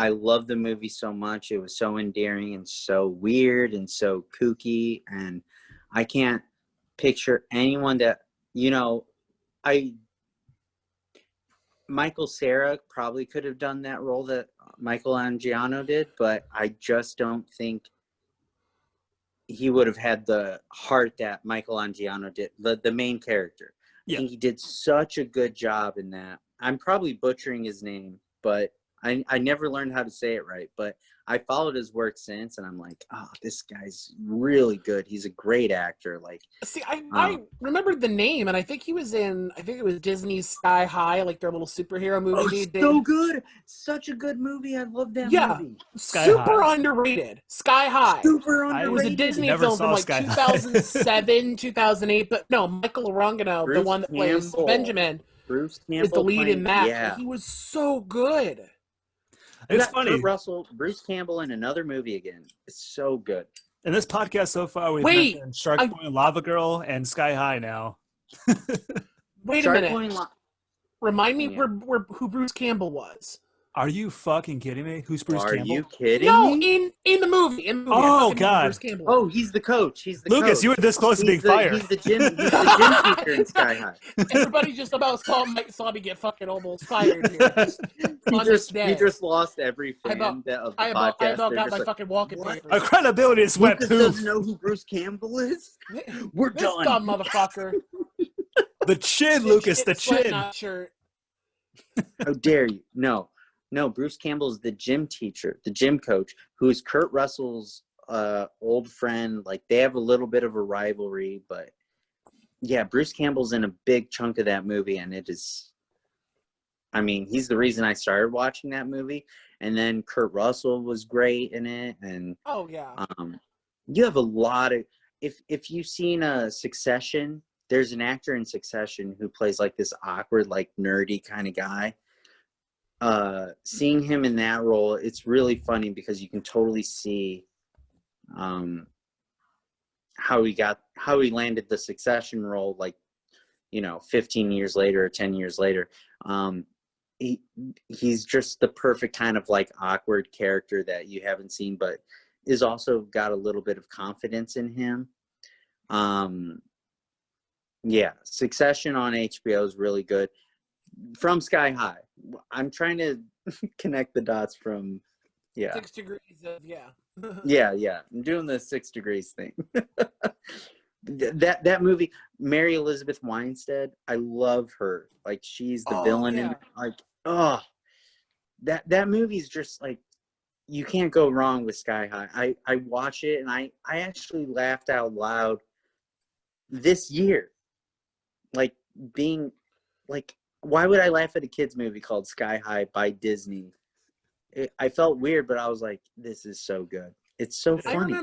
Speaker 3: love the movie so much. It was so endearing and so weird and so kooky, and I can't picture anyone that, Michael Cera probably could have done that role that Michael Angiano did, but I just don't think he would have had the heart that Michael Angiano did, the main character.
Speaker 1: Yeah.
Speaker 3: I think he did such a good job in that. I'm probably butchering his name, but I never learned how to say it right. But I followed his work since, and I'm like, oh, this guy's really good. He's a great actor.
Speaker 2: See, I remembered the name, and I think he was in, I think it was Disney's Sky High, their little superhero movie they did.
Speaker 3: So good. Such a good movie. I love that movie.
Speaker 2: Super underrated. Sky High.
Speaker 3: Super
Speaker 2: It was a
Speaker 3: underrated.
Speaker 2: Disney
Speaker 1: Never
Speaker 2: film from
Speaker 1: saw Sky High.
Speaker 2: 2007, 2008, but no, Michael Orangano, the
Speaker 3: Bruce
Speaker 2: one that plays
Speaker 3: Campbell.
Speaker 2: Benjamin.
Speaker 3: Bruce
Speaker 2: is the
Speaker 3: Campbell
Speaker 2: lead in that.
Speaker 3: Yeah.
Speaker 2: He was so good.
Speaker 1: It's
Speaker 3: Kurt
Speaker 1: funny.
Speaker 3: Russell, Bruce Campbell in another movie again. It's so good.
Speaker 1: In this podcast so far, we've
Speaker 2: Wait,
Speaker 1: mentioned Shark Boy, Lava Girl, and Sky High now.
Speaker 2: Wait a
Speaker 3: Shark
Speaker 2: minute.
Speaker 3: Boy and
Speaker 2: Remind me
Speaker 3: Yeah.
Speaker 2: who Bruce Campbell was.
Speaker 1: Are you fucking kidding me? Who's Bruce
Speaker 3: Are
Speaker 1: Campbell?
Speaker 3: you kidding
Speaker 2: No,
Speaker 3: me?
Speaker 2: in the movie. I
Speaker 1: Oh,
Speaker 2: fucking know who
Speaker 1: God.
Speaker 2: Bruce Campbell.
Speaker 3: Oh, he's the coach. He's the
Speaker 1: Lucas,
Speaker 3: coach.
Speaker 1: you were this close to being fired.
Speaker 3: He's the gym teacher in Sky High.
Speaker 2: Everybody just about saw me get fucking almost fired here.
Speaker 3: He just lost every fan of the
Speaker 2: I
Speaker 3: podcast.
Speaker 2: about
Speaker 3: They're
Speaker 2: got
Speaker 3: just
Speaker 2: my
Speaker 3: like,
Speaker 2: fucking walking
Speaker 3: "What?
Speaker 2: papers.
Speaker 1: Our credibility just went
Speaker 3: Lucas
Speaker 1: poof.
Speaker 3: doesn't know who Bruce Campbell is? We're
Speaker 2: This
Speaker 3: done.
Speaker 2: dumb motherfucker.
Speaker 1: The chin, Lucas, the
Speaker 2: Sweat
Speaker 1: chin.
Speaker 2: not shirt.
Speaker 3: How dare you? No, Bruce Campbell's the gym teacher, the gym coach, who is Kurt Russell's old friend. Like, they have a little bit of a rivalry, but yeah, Bruce Campbell's in a big chunk of that movie, and it is, I mean, he's the reason I started watching that movie. And then Kurt Russell was great in it, and
Speaker 2: Oh yeah.
Speaker 3: you have a lot of, if you've seen Succession, there's an actor in Succession who plays like this awkward, like nerdy kind of guy. Seeing him in that role, it's really funny because you can totally see how he landed the Succession role, like, 15 years later or 10 years later. He's just the perfect kind of like awkward character that you haven't seen, but is also got a little bit of confidence in him. Yeah, Succession on HBO is really good. From Sky High, I'm trying to connect the dots from,
Speaker 2: 6 degrees of
Speaker 3: yeah. I'm doing the 6 degrees thing. that movie, Mary Elizabeth Winstead, I love her. Like, she's the villain in it. Like, that movie's just like, you can't go wrong with Sky High. I watch it and I actually laughed out loud this year. Like, being like, why would I laugh at a kid's movie called Sky High by Disney? I felt weird, but I was like, this is so good. It's so funny.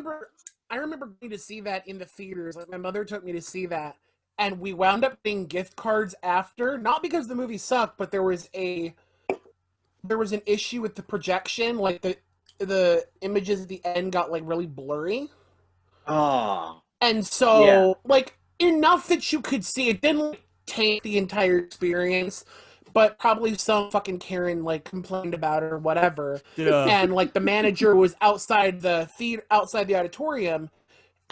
Speaker 2: I remember going to see that in the theaters. Like, my mother took me to see that, and we wound up getting gift cards after. Not because the movie sucked, but there was an issue with the projection. Like, the images at the end got like really blurry.
Speaker 3: Oh.
Speaker 2: And so, like, enough that you could see it. Didn't taint the entire experience, but probably some fucking Karen like complained about it or whatever. And like the manager was outside the theater, outside the auditorium,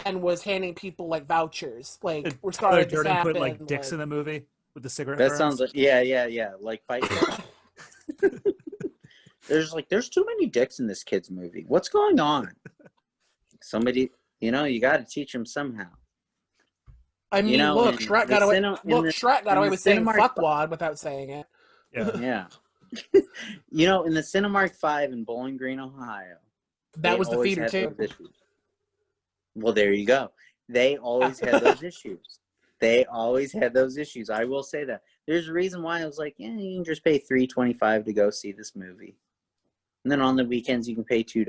Speaker 2: and was handing people like vouchers. Like, we're starting to
Speaker 1: Jordan
Speaker 2: happen.
Speaker 1: put like dicks in the movie with the cigarette.
Speaker 3: That
Speaker 1: burns.
Speaker 3: sounds like like Fight Club. There's too many dicks in this kid's movie. What's going on? Somebody, you got to teach him somehow.
Speaker 2: I mean, look, Shrek got away. Shrek got away with saying "fuckwad" without saying it.
Speaker 3: Yeah. In the Cinemark 5 in Bowling Green, Ohio.
Speaker 2: That was the theater too.
Speaker 3: Well, there you go. They always had those issues. I will say that. There's a reason why I was like, you can just pay $3.25 to go see this movie, and then on the weekends you can pay $2.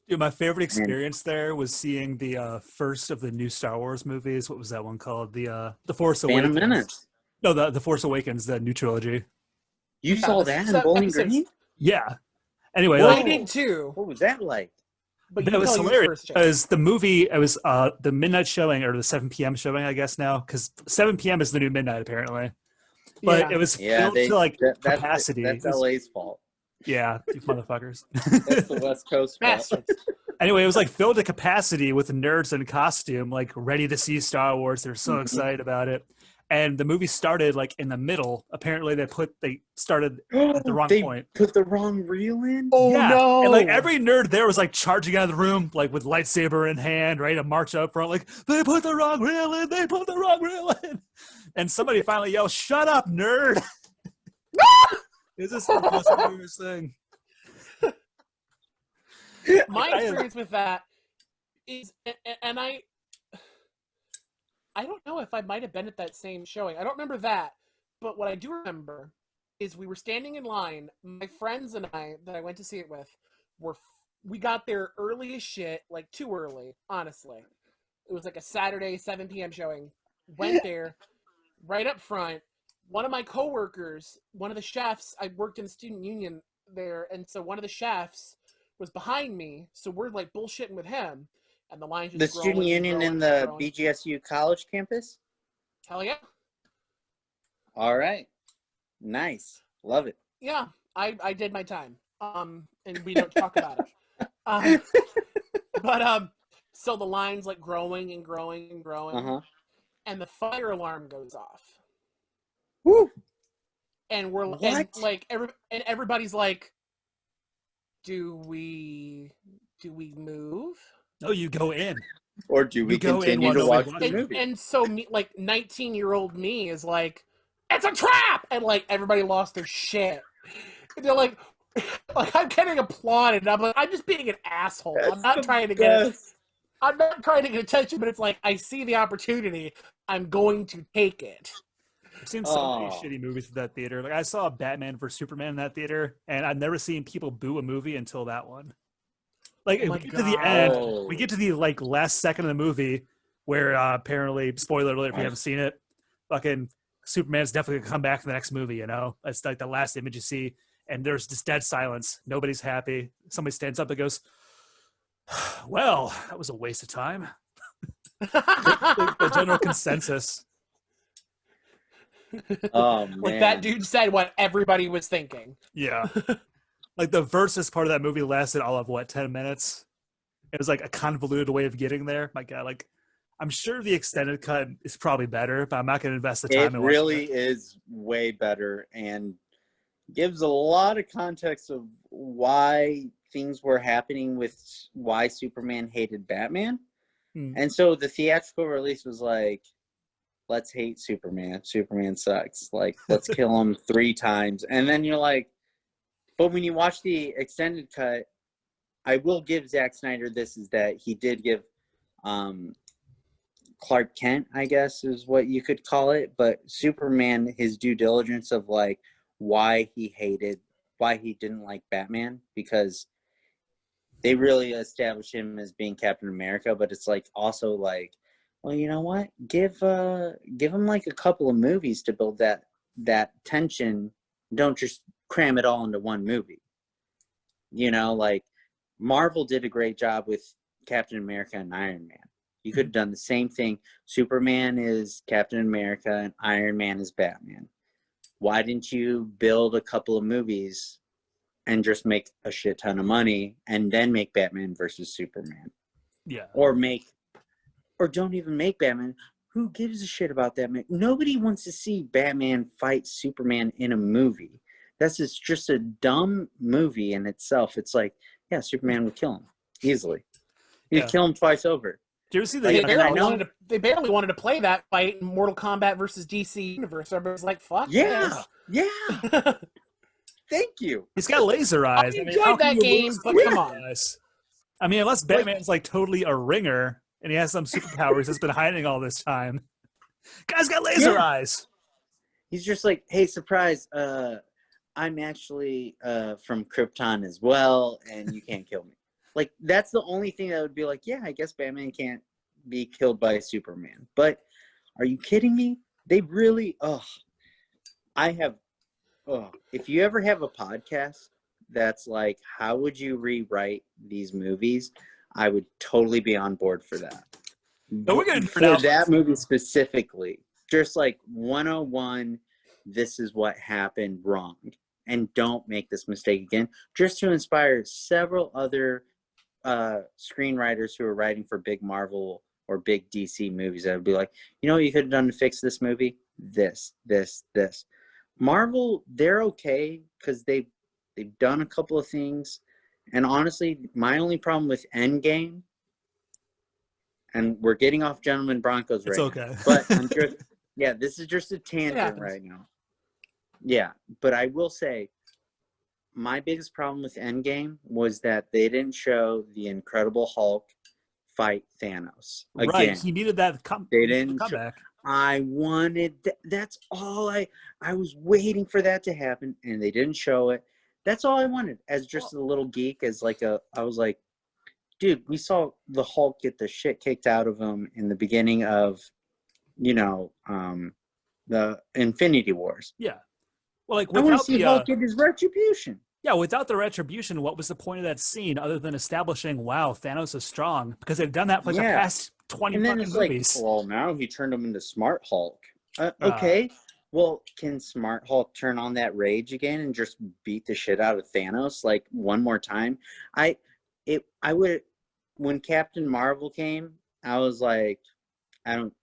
Speaker 1: Dude, my favorite experience there was seeing the first of the new Star Wars movies. What was that one called? The Force Awakens.
Speaker 3: Phantom Menace.
Speaker 1: No, the Force Awakens, the new trilogy.
Speaker 3: You saw that in Bowling Green?
Speaker 1: Yeah. Anyway,
Speaker 2: I did too.
Speaker 3: What was that like?
Speaker 1: But that was hilarious because the movie, it was the midnight showing or the 7 p.m. showing, I guess now, because 7 p.m. is the new midnight apparently. But it was filled to like capacity.
Speaker 3: That's LA's fault.
Speaker 1: Yeah, you motherfuckers.
Speaker 3: That's the West Coast fault.
Speaker 1: Anyway, it was like filled to capacity with nerds in costume, like ready to see Star Wars. They're so excited about it. And the movie started like in the middle. Apparently they started at the wrong point.
Speaker 3: Put the wrong reel in?
Speaker 2: Oh no.
Speaker 1: And like every nerd there was like charging out of the room, like with lightsaber in hand, ready to march up front, like, they put the wrong reel in, they put the wrong reel in. And somebody finally yelled, "Shut up, nerd." Is this the most hilarious thing?
Speaker 2: My experience with that is, and I don't know if I might have been at that same showing. I don't remember that, but what I do remember is we were standing in line. My friends and I that I went to see it with we got there early as shit, like too early, honestly. It was like a Saturday 7 p.m. showing. Went there right up front, one of my coworkers, one of the chefs, I worked in the student union there, and so one of the chefs was behind me, so we're like bullshitting with him, and the line's just
Speaker 3: The student union in the BGSU college campus?
Speaker 2: Hell yeah.
Speaker 3: All right. Nice. Love it.
Speaker 2: Yeah, I did my time. And we don't talk about it. But so the line's like growing and growing and growing, and the fire alarm goes off.
Speaker 3: Woo!
Speaker 2: And we're and like everybody's like, do we move?
Speaker 1: No, you go in.
Speaker 3: Or do we continue to watch the movie?
Speaker 2: And so me, like 19-year-old me is like, it's a trap! And like everybody lost their shit. And they're like I'm getting applauded. I'm like, I'm just being an asshole. I'm not trying to get attention, but it's like I see the opportunity. I'm going to take it.
Speaker 1: I've seen so many shitty movies at that theater. Like I saw Batman vs Superman in that theater, and I've never seen people boo a movie until that one. Like we get to the end, we get to the like last second of the movie where apparently, spoiler alert if you haven't seen it, fucking Superman's definitely gonna come back in the next movie. You know, it's like the last image you see, and there's just dead silence. Nobody's happy. Somebody stands up and goes, "Well, that was a waste of time." the general consensus.
Speaker 3: Oh man!
Speaker 2: Like that dude said what everybody was thinking.
Speaker 1: Yeah. Like the versus part of that movie lasted all of 10 minutes. It was like a convoluted way of getting there. My God, like I'm sure the extended cut is probably better, but I'm not going to invest the time.
Speaker 3: It really is way better and gives a lot of context of why things were happening with why Superman hated Batman. And so the theatrical release was like, let's hate Superman. Superman sucks. Like, let's kill him 3 times. And then you're like, but when you watch the extended cut, I will give Zack Snyder this, is that he did give Clark Kent, I guess is what you could call it, but Superman his due diligence of like why he didn't like Batman, because they really established him as being Captain America, but it's like also like, well, you know what? Give him like a couple of movies to build that tension. Don't just cram it all into one movie. You know, like Marvel did a great job with Captain America and Iron Man. You could have done the same thing. Superman is Captain America and Iron Man is Batman. Why didn't you build a couple of movies and just make a shit ton of money and then make Batman versus Superman?
Speaker 1: Yeah.
Speaker 3: Or don't even make Batman. Who gives a shit about that, man? Nobody wants to see Batman fight Superman in a movie. That's just a dumb movie in itself. It's like, yeah, Superman would kill him easily. He'd kill him twice over.
Speaker 1: Do you ever see
Speaker 2: they barely wanted to play that fight in Mortal Kombat versus DC Universe. Everybody's like, fuck this.
Speaker 3: Yeah. Thank you.
Speaker 1: He's got laser eyes.
Speaker 2: I enjoyed that game, but come on.
Speaker 1: I mean, unless Batman's like totally a ringer and he has some superpowers that's been hiding all this time. Guy's got laser eyes.
Speaker 3: He's just like, hey, surprise, I'm actually from Krypton as well, and you can't kill me. Like, that's the only thing that would be like, yeah, I guess Batman can't be killed by Superman. But are you kidding me? They really, if you ever have a podcast that's like, how would you rewrite these movies? I would totally be on board for that.
Speaker 1: But we're gonna
Speaker 3: for that movie specifically, just like 101, this is what happened wrong. And don't make this mistake again. Just to inspire several other screenwriters who are writing for big Marvel or big DC movies that would be like, you know what you could have done to fix this movie? This. Marvel, they're okay because they've done a couple of things. And honestly, my only problem with Endgame, and we're getting off Gentlemen Broncos right now, but I'm just, this is just a tangent right now. Yeah, but I will say, my biggest problem with Endgame was that they didn't show the Incredible Hulk fight Thanos. Again,
Speaker 1: right, he needed that
Speaker 3: they didn't
Speaker 1: comeback.
Speaker 3: I wanted that's all I was waiting for that to happen, and they didn't show it. That's all I wanted as just a little geek. I was like, dude, we saw the Hulk get the shit kicked out of him in the beginning of, the Infinity Wars.
Speaker 1: Yeah. Well, like
Speaker 3: I want to
Speaker 1: without
Speaker 3: see
Speaker 1: the
Speaker 3: Hulk get his retribution.
Speaker 1: yeah, without the retribution, what was the point of that scene other than establishing, wow, Thanos is strong? Because they've done that for like the
Speaker 3: Yeah.
Speaker 1: past 20
Speaker 3: And then
Speaker 1: fucking
Speaker 3: it's like,
Speaker 1: movies.
Speaker 3: well, now he turned him into Smart Hulk. Okay. Well, can Smart Hulk turn on that rage again and just beat the shit out of Thanos like one more time? I would, when Captain Marvel came, I was like, I don't,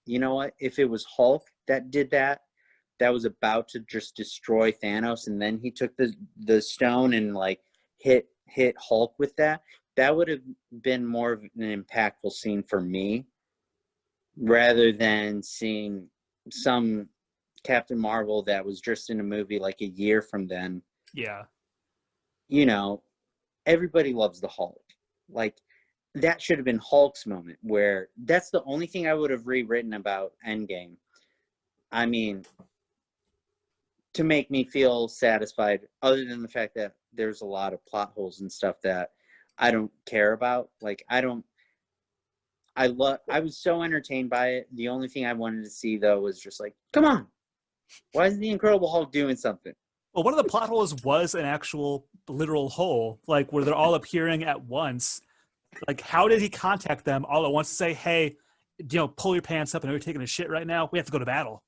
Speaker 3: you know what? If it was Hulk that did that, that was about to just destroy Thanos, and then he took the stone and like hit Hulk with that, that would have been more of an impactful scene for me, rather than seeing some Captain Marvel that was just in a movie like a year from then.
Speaker 1: Yeah.
Speaker 3: You know, everybody loves the Hulk. Like, that should have been Hulk's moment, where that's the only thing I would have rewritten about Endgame. I mean, to make me feel satisfied, other than the fact that there's a lot of plot holes and stuff that I don't care about. Like, I was so entertained by it. The only thing I wanted to see, though, was just like, come on, why isn't the Incredible Hulk doing something?
Speaker 1: Well, one of the plot holes was an actual literal hole, like where they're all appearing at once. Like, how did he contact them all at once to say, hey, pull your pants up and you're taking a shit right now? We have to go to battle.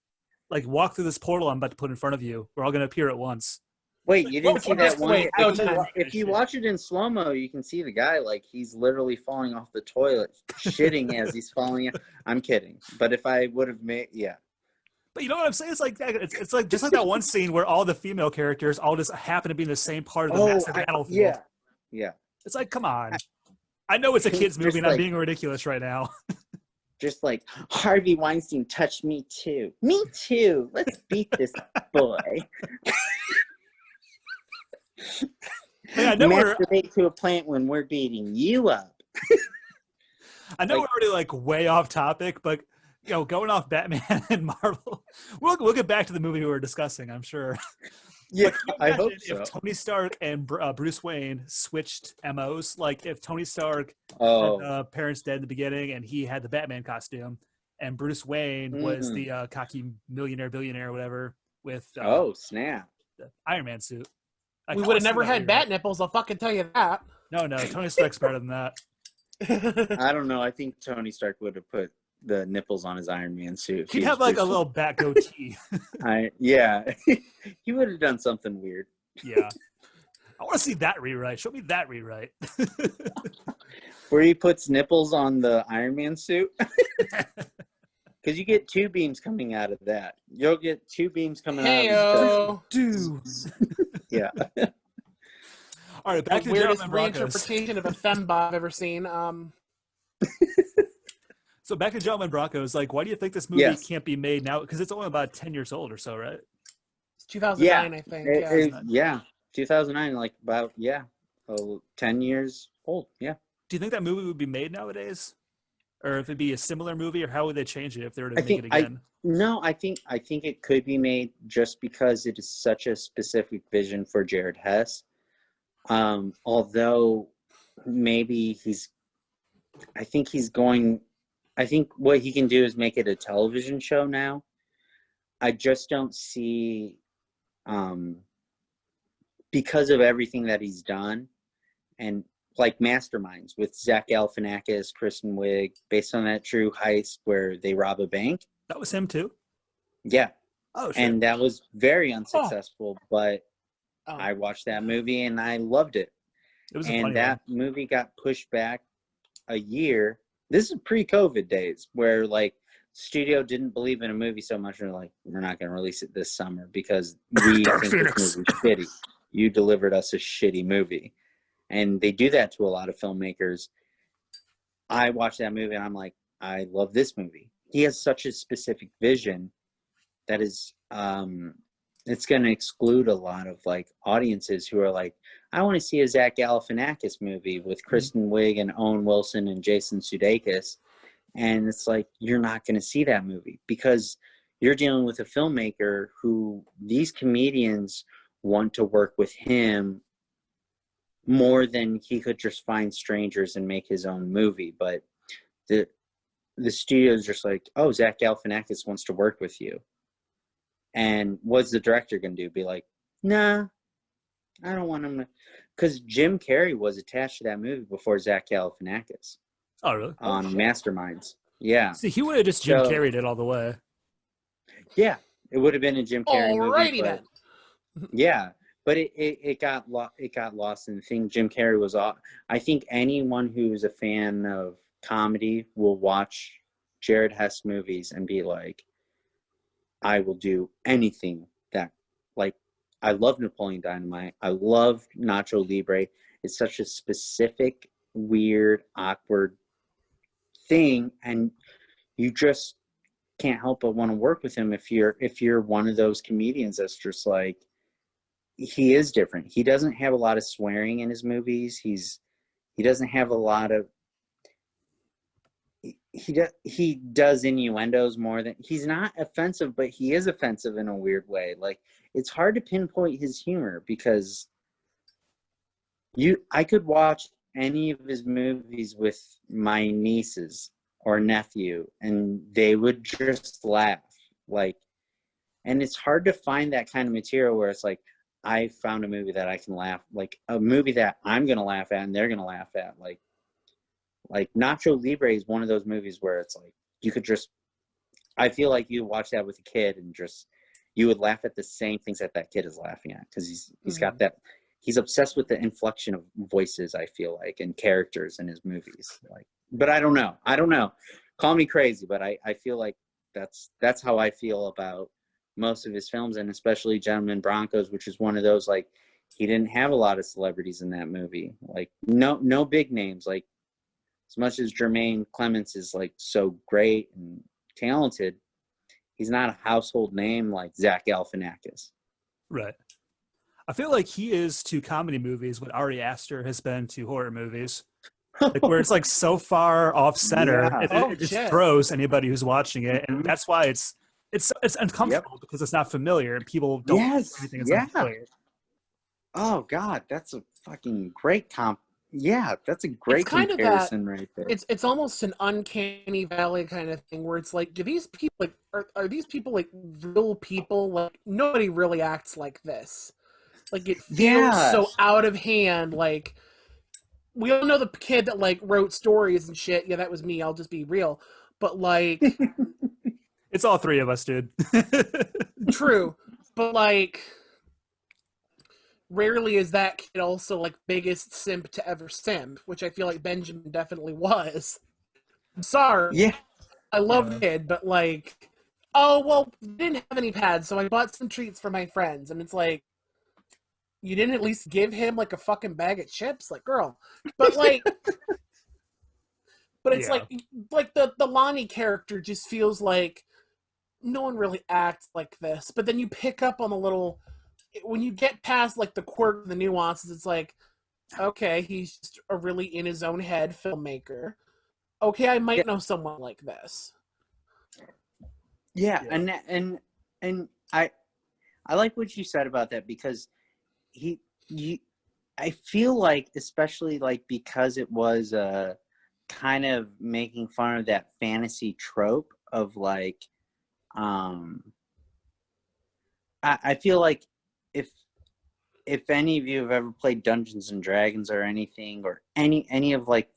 Speaker 1: Like, walk through this portal I'm about to put in front of you. We're all going to appear at once.
Speaker 3: Wait, you didn't see that one?
Speaker 2: Wait,
Speaker 3: if you watch it in slow-mo, you can see the guy, like, he's literally falling off the toilet, shitting as he's falling. I'm kidding. But if I would have made, yeah.
Speaker 1: But you know what I'm saying? It's like it's like just like that one scene where all the female characters all just happen to be in the same part of the massive battlefield.
Speaker 3: Yeah.
Speaker 1: It's like, come on. I know it's a kid's movie and I'm
Speaker 3: like,
Speaker 1: being ridiculous right now.
Speaker 3: Just like, Harvey Weinstein touched me too. Me too. Let's beat this boy.
Speaker 1: I know
Speaker 3: masturbate to a plant when we're beating you up.
Speaker 1: I know we're already like way off topic, but going off Batman and Marvel, we'll get back to the movie we were discussing, I'm sure.
Speaker 3: Yeah, I hope so.
Speaker 1: If Tony Stark and Bruce Wayne switched MOs, like if Tony Stark had parents dead in the beginning and he had the Batman costume, and Bruce Wayne was the cocky millionaire, billionaire, whatever, with
Speaker 3: snap,
Speaker 1: the Iron Man suit.
Speaker 2: We would have never had bat nipples, I'll fucking tell you that.
Speaker 1: No, Tony Stark's better than that.
Speaker 3: I don't know. I think Tony Stark would have put the nipples on his Iron Man suit.
Speaker 1: He'd have like a little bat goatee.
Speaker 3: He would have done something weird.
Speaker 1: Yeah. I want to see that rewrite. Show me that rewrite.
Speaker 3: Where he puts nipples on the Iron Man suit. Because you get two beams coming out of that. You'll get two beams coming out of
Speaker 1: dudes.
Speaker 3: Yeah.
Speaker 1: All right, back to
Speaker 2: weirdest
Speaker 1: Gentlemen Broncos.
Speaker 2: reinterpretation of a fembot I've ever seen.
Speaker 1: So back to Gentlemen Broncos. Like, why do you think this movie can't be made now? Because it's only about 10 years old or so, right?
Speaker 2: It's 2009, I think.
Speaker 3: Yeah, 2009. Like about 10 years old. Yeah.
Speaker 1: Do you think that movie would be made nowadays, or if it'd be a similar movie, or how would they change it if they were to make it again?
Speaker 3: I think it could be made just because it is such a specific vision for Jared Hess. Although maybe I think what he can do is make it a television show now. I just don't see, because of everything that he's done, and like Masterminds with Zach Galifianakis, Kristen Wiig, based on that true heist where they rob a bank.
Speaker 1: That was him too?
Speaker 3: Yeah.
Speaker 1: Oh, shit.
Speaker 3: And that was very unsuccessful, but I watched that movie and I loved it.
Speaker 1: It was
Speaker 3: movie got pushed back a year. This is pre-COVID days where like studio didn't believe in a movie so much and they're like, we're not going to release it this summer because we think this movie's shitty. You delivered us a shitty movie. And they do that to a lot of filmmakers. I watched that movie and I'm like, I love this movie. He has such a specific vision that is, it's going to exclude a lot of like audiences who are like, I want to see a Zach Galifianakis movie with Kristen Wiig and Owen Wilson and Jason Sudeikis. And it's like, you're not going to see that movie because you're dealing with a filmmaker who these comedians want to work with him more than he could just find strangers and make his own movie. But the studio's just like, oh, Zach Galifianakis wants to work with you. And what's the director going to do? Be like, nah, I don't want him to. Because Jim Carrey was attached to that movie before Zach Galifianakis
Speaker 1: Oh, really?
Speaker 3: on Masterminds. Yeah.
Speaker 1: See, he would have just Jim Carreyed it all the way.
Speaker 3: Yeah, it would have been a Jim Carrey movie.
Speaker 2: Alrighty then.
Speaker 3: Yeah, but it got lost in the thing. Jim Carrey was off. I think anyone who's a fan of comedy will watch Jared Hess movies and be like, I will do anything that, like, I love Napoleon Dynamite. I love Nacho Libre. It's such a specific, weird, awkward thing, and you just can't help but want to work with him if you're one of those comedians that's just like, he is different. He doesn't have a lot of swearing in his movies. He doesn't have a lot of he does innuendos more than he's not offensive, but he is offensive in a weird way. Like, it's hard to pinpoint his humor because I could watch any of his movies with my nieces or nephew and they would just laugh. Like, and it's hard to find that kind of material where it's like, I found a movie that I can laugh, like a movie that I'm going to laugh at and they're going to laugh at. Like Nacho Libre is one of those movies where it's like, you could just, I feel like you watch that with a kid and just, you would laugh at the same things that that kid is laughing at. Cause he's got that, he's obsessed with the inflection of voices, I feel like, and characters in his movies. Like, but I don't know. Call me crazy, but I feel like that's how I feel about most of his films, and especially Gentlemen Broncos, which is one of those, like, he didn't have a lot of celebrities in that movie. Like, no big names. Like, as much as Jermaine Clements is like so great and talented, he's not a household name like Zach Galifianakis.
Speaker 1: Right. I feel like he is to comedy movies what Ari Aster has been to horror movies. Like, where it's like so far off center,
Speaker 3: Yeah.
Speaker 1: it just throws anybody who's watching it, and that's why it's uncomfortable because it's not familiar and people don't do anything that's unfamiliar.
Speaker 3: Oh God, that's a fucking great comp. Yeah, that's a great comparison right there.
Speaker 2: It's almost an uncanny valley kind of thing where it's like, do these people like are these people like real people? Like, nobody really acts like this. Like, it feels so out of hand. Like, we all know the kid that like wrote stories and shit. Yeah, that was me. I'll just be real. But like,
Speaker 1: it's all three of us, dude.
Speaker 2: True, but like, rarely is that kid also like biggest simp to ever simp, which I feel like Benjamin definitely was. I'm sorry.
Speaker 3: Yeah,
Speaker 2: I love the kid, but like, oh well, didn't have any pads, so I bought some treats for my friends, and it's like, you didn't at least give him like a fucking bag of chips, like, girl. But like, but it's like the Lonnie character just feels like no one really acts like this. But then you pick up on the little, when you get past like the quirk, the nuances, it's like, okay, he's just a really in his own head filmmaker. Okay, I might know someone like this.
Speaker 3: Yeah, and I like what you said about that, because I feel like, especially like because it was kind of making fun of that fantasy trope of like, I feel like if any of you have ever played Dungeons and Dragons or anything, or any of like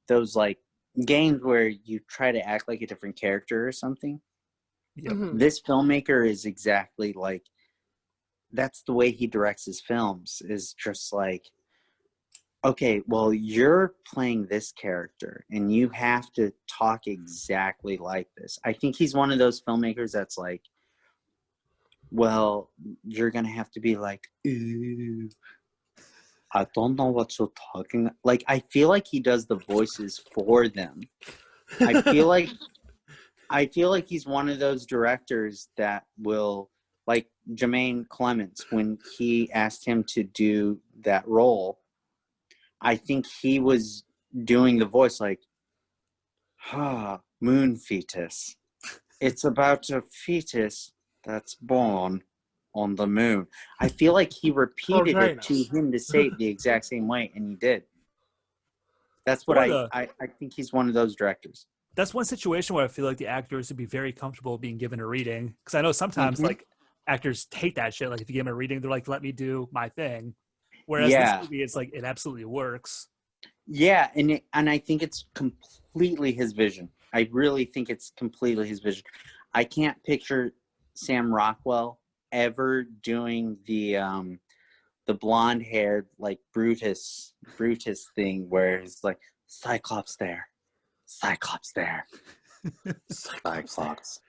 Speaker 3: those like games where you try to act like a different character or something, this filmmaker is exactly like, that's the way he directs his films, is just like, okay, well, you're playing this character and you have to talk exactly like this. I think he's one of those filmmakers that's like, well, you're going to have to be like, ooh, I don't know what you're talking. Like, I feel like he does the voices for them. I feel like he's one of those directors that will, like Jermaine Clements, when he asked him to do that role, I think he was doing the voice like, moon fetus. It's about a fetus that's born on the moon. I feel like he repeated it to him to say it the exact same way, and he did. That's what I think he's one of those directors.
Speaker 1: that's one situation where I feel like the actors would be very comfortable being given a reading, because I know sometimes like actors hate that shit. Like if you give them a reading, they're like, "Let me do my thing." Whereas this
Speaker 3: Yeah.
Speaker 1: movie, it's like it absolutely works.
Speaker 3: Yeah, and I think it's completely his vision. I really think it's completely his vision. I can't picture Sam Rockwell ever doing the blonde-haired like Brutus thing where it's like Cyclops there, Cyclops there, Cyclops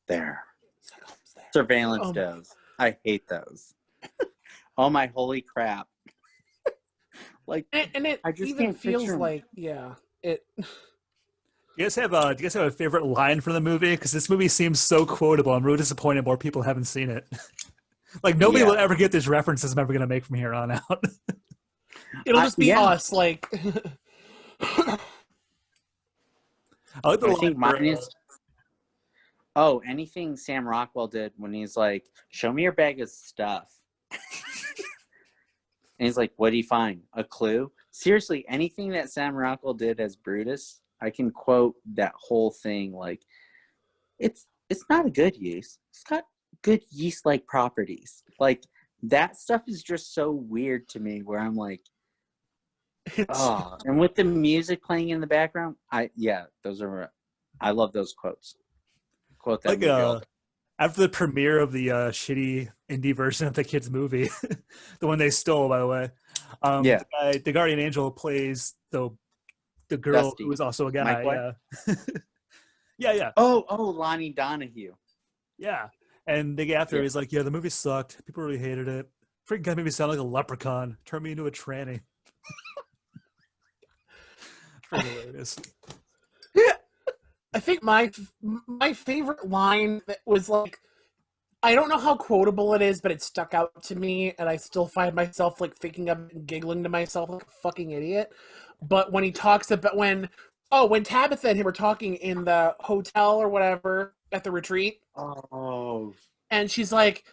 Speaker 3: there, surveillance does. I hate those. Oh my holy crap! Like,
Speaker 2: and it
Speaker 3: I just
Speaker 2: even
Speaker 3: can't
Speaker 2: feels
Speaker 3: picture him.
Speaker 2: like it.
Speaker 1: Do you guys have a favorite line from the movie? Because this movie seems so quotable. I'm really disappointed more people haven't seen it. Like nobody will ever get these references I'm ever gonna make from here on out.
Speaker 2: It'll just be us, like.
Speaker 1: I like the
Speaker 3: I
Speaker 1: line
Speaker 3: think
Speaker 1: where,
Speaker 3: mine is anything Sam Rockwell did when he's like, "Show me your bag of stuff," and he's like, "What do you find? A clue?" Seriously, anything that Sam Rockwell did as Brutus, I can quote that whole thing. Like, it's not a good yeast. It's got good yeast-like properties. Like that stuff is just so weird to me. Where I'm like, oh, and with the music playing in the background, I love those quotes. Quote that
Speaker 1: like
Speaker 3: movie all day.
Speaker 1: after the premiere of the shitty indie version of the kids movie, the one they stole, by the way. The guardian angel plays the girl
Speaker 3: Dusty.
Speaker 1: who was also a guy.
Speaker 3: Mike White?
Speaker 1: Yeah.
Speaker 3: Oh, Lonnie Donahue.
Speaker 1: Yeah. And they get after her. He's like, "Yeah, the movie sucked. People really hated it. Freaking guy made me sound like a leprechaun. Turned me into a tranny." Pretty hilarious.
Speaker 2: I think my favorite line that was like, I don't know how quotable it is, but it stuck out to me, and I still find myself like thinking of it and giggling to myself like a fucking idiot. But when he talks about when Tabitha and him were talking in the hotel or whatever at the retreat, and she's like,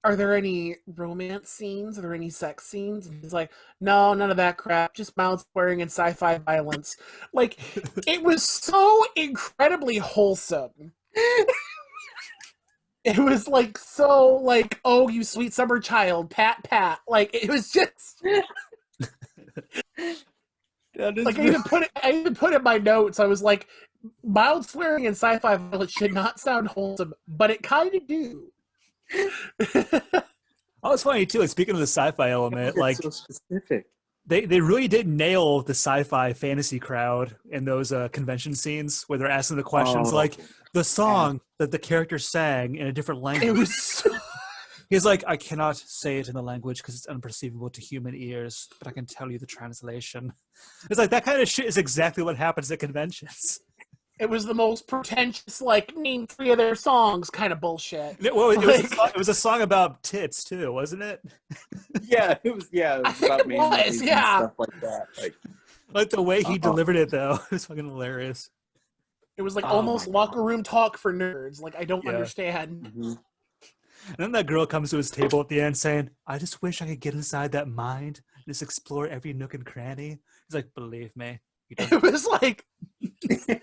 Speaker 2: "Are there any romance scenes? Are there any sex scenes?" And he's like, "No, none of that crap. Just mouth swearing and sci-fi violence." Like, it was so incredibly wholesome. It was like so like, "Oh, you sweet summer child, pat pat." Like it was just like I even put in my notes. I was like, mild swearing and sci-fi violence should not sound wholesome, but it kind of do.
Speaker 1: Oh, it's funny too. Like speaking of the sci-fi element, like
Speaker 3: so specific.
Speaker 1: They really did nail the sci-fi fantasy crowd in those convention scenes where they're asking the questions like the song that the character sang in a different language.
Speaker 2: It was so...
Speaker 1: He's like, "I cannot say it in the language because it's unperceivable to human ears, but I can tell you the translation." It's like that kind of shit is exactly what happens at conventions.
Speaker 2: It was the most pretentious, like, name 3 of their songs kind of bullshit.
Speaker 1: Well, it was a song about tits too, wasn't it?
Speaker 3: It was about
Speaker 2: and
Speaker 3: stuff like that.
Speaker 1: Like the way he delivered it though, it was fucking hilarious.
Speaker 2: It was like almost locker room talk for nerds. Like, I don't understand.
Speaker 3: Mm-hmm.
Speaker 1: And then that girl comes to his table at the end saying, "I just wish I could get inside that mind and just explore every nook and cranny." He's like, "Believe me, you don't."
Speaker 2: It was like...
Speaker 1: It's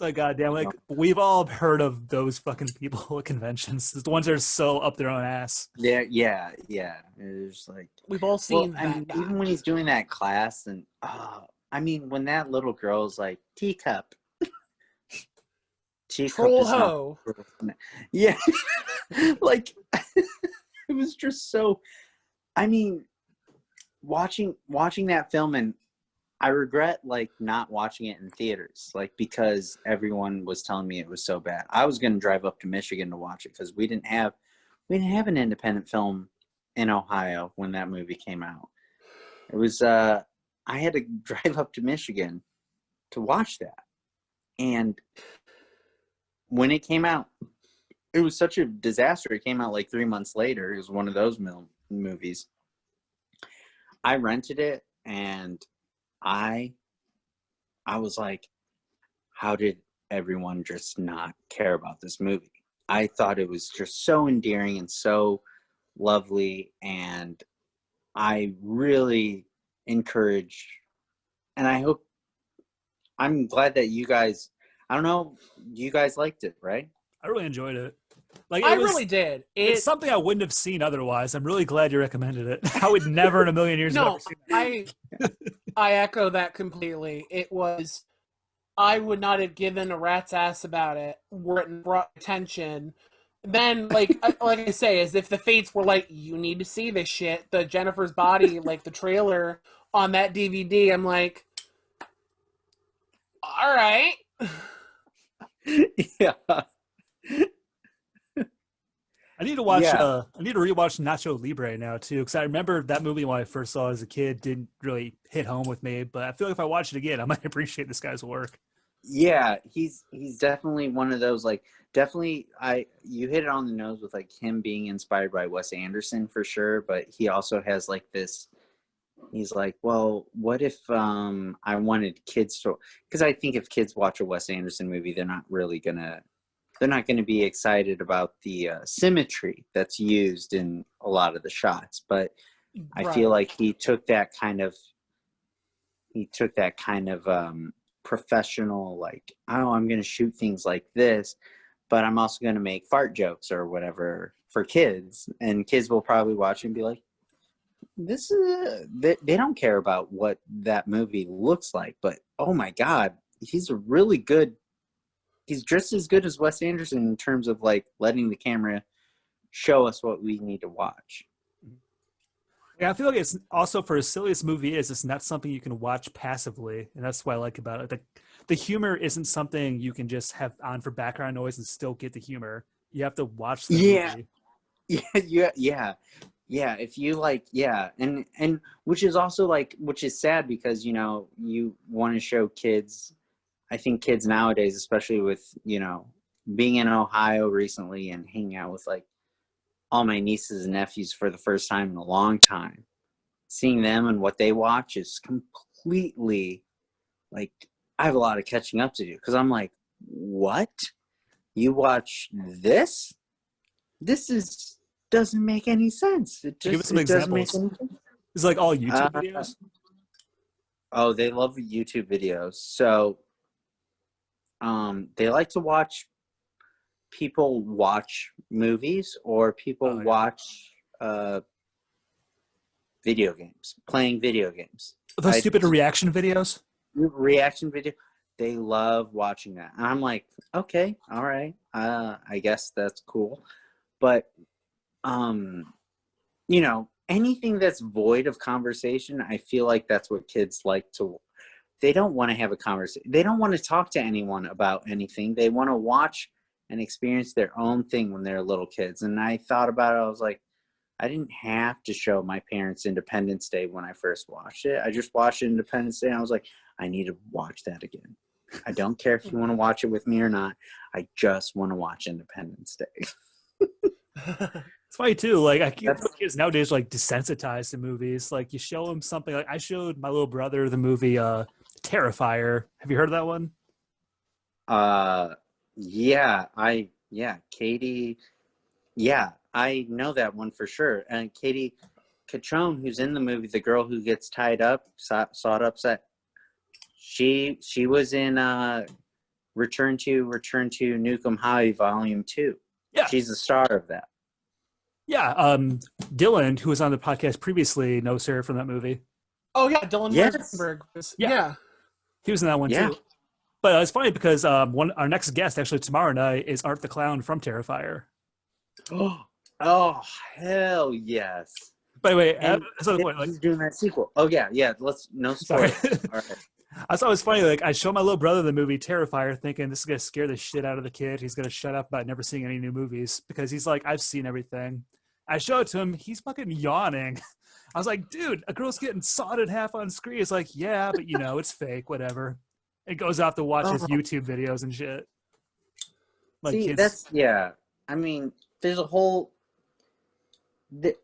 Speaker 1: like, goddamn, like we've all heard of those fucking people at conventions. The ones that are so up their own ass.
Speaker 3: Yeah. It's like
Speaker 2: we've all seen that.
Speaker 3: Even when he's doing that class, and when that little girl's like teacup.
Speaker 2: Troll ho.
Speaker 3: Yeah. Like it was just so, watching that film, and I regret like not watching it in theaters, like because everyone was telling me it was so bad. I was going to drive up to Michigan to watch it because we didn't have an independent film in Ohio when that movie came out. It was I had to drive up to Michigan to watch that, and when it came out, it was such a disaster. It came out like 3 months later. It was one of those movies. I rented it, and I was like, how did everyone just not care about this movie? I thought it was just so endearing and so lovely, and I really encourage, and I I'm glad that you guys. I don't know. You guys liked it, right?
Speaker 1: I really enjoyed it. Like
Speaker 2: I really did.
Speaker 1: It's something I wouldn't have seen otherwise. I'm really glad you recommended it. I would never in a million years have
Speaker 2: No,
Speaker 1: ever seen that.
Speaker 2: I echo that completely. It was, I would not have given a rat's ass about it were it brought attention. Then, like I say, as if the fates were like, you need to see this shit. The Jennifer's Body, like the trailer on that DVD. I'm like, all right.
Speaker 3: Yeah.
Speaker 1: I need to watch.
Speaker 3: Yeah.
Speaker 1: I need to rewatch Nacho Libre now too, because I remember that movie when I first saw it as a kid didn't really hit home with me. But I feel like if I watch it again, I might appreciate this guy's work.
Speaker 3: Yeah, he's definitely one of those, like, definitely you hit it on the nose with like him being inspired by Wes Anderson for sure, but he also has like this, he's like, well, what if I wanted kids to, because I think if kids watch a Wes Anderson movie, they're not going to be excited about the symmetry that's used in a lot of the shots, but I feel like he took that kind of professional, like, oh, I'm going to shoot things like this, but I'm also going to make fart jokes or whatever for kids, and kids will probably watch and be like, this is they don't care about what that movie looks like, but oh my god, he's just as good as Wes Anderson in terms of like letting the camera show us what we need to watch.
Speaker 1: Yeah, I feel like it's also, for as silly as movie is, it's not something you can watch passively, and that's what I like about it. The humor isn't something you can just have on for background noise and still get the humor. You have to watch the movie.
Speaker 3: Yeah. If you like, and which is also like, which is sad because you want to show kids. I think kids nowadays, especially with being in Ohio recently and hanging out with like all my nieces and nephews for the first time in a long time, seeing them and what they watch is completely like, I have a lot of catching up to do, because I'm like, what? You watch this? This doesn't make any sense.
Speaker 1: Give us some examples. It's like all YouTube videos.
Speaker 3: Oh, they love YouTube videos. So they like to watch people watch movies, or people watch video games, playing video games.
Speaker 1: Those stupid reaction videos?
Speaker 3: Reaction video. They love watching that. And I'm like, okay, all right. I guess that's cool. But, anything that's void of conversation, I feel like that's what kids like to. They don't want to have a conversation. They don't want to talk to anyone about anything. They want to watch and experience their own thing when they're little kids. And I thought about it. I was like, I didn't have to show my parents Independence Day when I first watched it. I just watched Independence Day, and I was like, I need to watch that again. I don't care if you want to watch it with me or not. I just want to watch Independence Day.
Speaker 1: It's funny too. Like, I keep kids nowadays like desensitized to movies. Like, you show them something. Like, I showed my little brother the movie Terrifier. Have you heard of that one?
Speaker 3: Katie. Yeah, I know that one for sure. And Katie Cachone, who's in the movie, the girl who gets tied up, sawed upset. She was in Return to Nukem High Volume 2.
Speaker 1: Yeah,
Speaker 3: she's the star of that.
Speaker 1: Yeah, Dylan, who was on the podcast previously, knows her from that movie.
Speaker 2: Oh yeah, Dylan Rosenberg. Yeah,
Speaker 1: he was in that one too. But it's funny because our next guest, actually tomorrow night, is Art the Clown from Terrifier.
Speaker 3: Oh hell yes!
Speaker 1: By the way,
Speaker 3: he's doing that sequel. Oh yeah. No spoilers. All right.
Speaker 1: I thought it was funny. Like, I showed my little brother the movie Terrifier, thinking this is gonna scare the shit out of the kid. He's gonna shut up about never seeing any new movies, because he's like, I've seen everything. I show it to him. He's fucking yawning. I was like, dude, a girl's getting sawed in half on screen. He's like, yeah, but it's fake, whatever. It goes off to watch his YouTube videos and shit. Like,
Speaker 3: see,
Speaker 1: kids.
Speaker 3: I mean, there's a whole.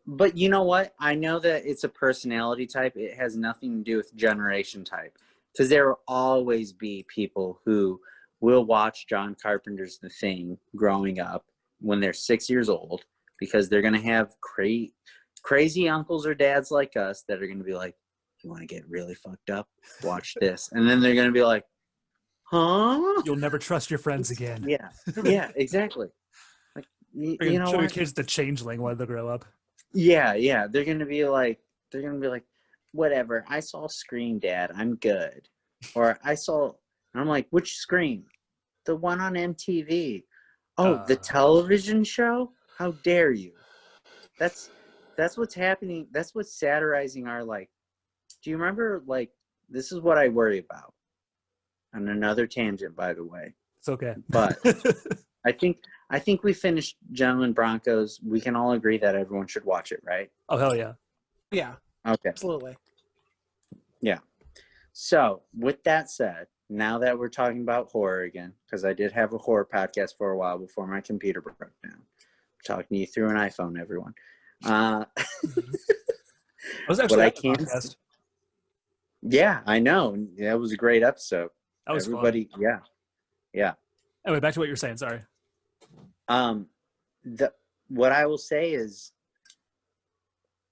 Speaker 3: But you know what? I know that it's a personality type. It has nothing to do with generation type. Because there will always be people who will watch John Carpenter's The Thing growing up when they're 6 years old, because they're going to have crazy uncles or dads like us that are going to be like, you want to get really fucked up? Watch this. And then they're going to be like, huh?
Speaker 1: You'll never trust your friends again.
Speaker 3: Yeah, yeah, exactly. Like, you know
Speaker 1: Show your
Speaker 3: what?
Speaker 1: kids the Changeling when they grow up.
Speaker 3: Yeah. They're gonna be like, whatever. I saw Scream, Dad. I'm good. Or I'm like, which Scream? The one on MTV. Oh, the television show? How dare you? That's what's happening. That's what's satirizing our, like, do you remember, like, this is what I worry about. On another tangent, by the way.
Speaker 1: It's okay.
Speaker 3: But I think we finished Gentlemen Broncos. We can all agree that everyone should watch it, right?
Speaker 1: Oh, hell yeah.
Speaker 2: Yeah,
Speaker 3: Okay.
Speaker 2: absolutely.
Speaker 3: Yeah. So, with that said, now that we're talking about horror again, because I did have a horror podcast for a while before my computer broke down. I'm talking to you through an iPhone, everyone.
Speaker 1: I was actually at the podcast.
Speaker 3: Yeah, I know. That was a great episode.
Speaker 1: That was
Speaker 3: Everybody,
Speaker 1: fun.
Speaker 3: yeah.
Speaker 1: Anyway, back to what you're saying. Sorry.
Speaker 3: What I will say is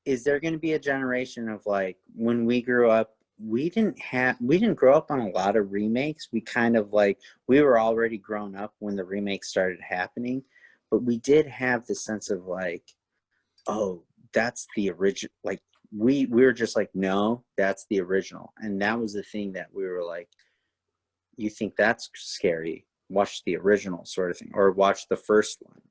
Speaker 3: there going to be a generation of, like, when we grew up, we didn't grow up on a lot of remakes. We kind of, like, we were already grown up when the remakes started happening, but we did have the sense of, like, oh, that's the original. Like, we were just like, no, that's the original. And that was the thing that we were like, you think that's scary? Watch the original, sort of thing, or watch the first one.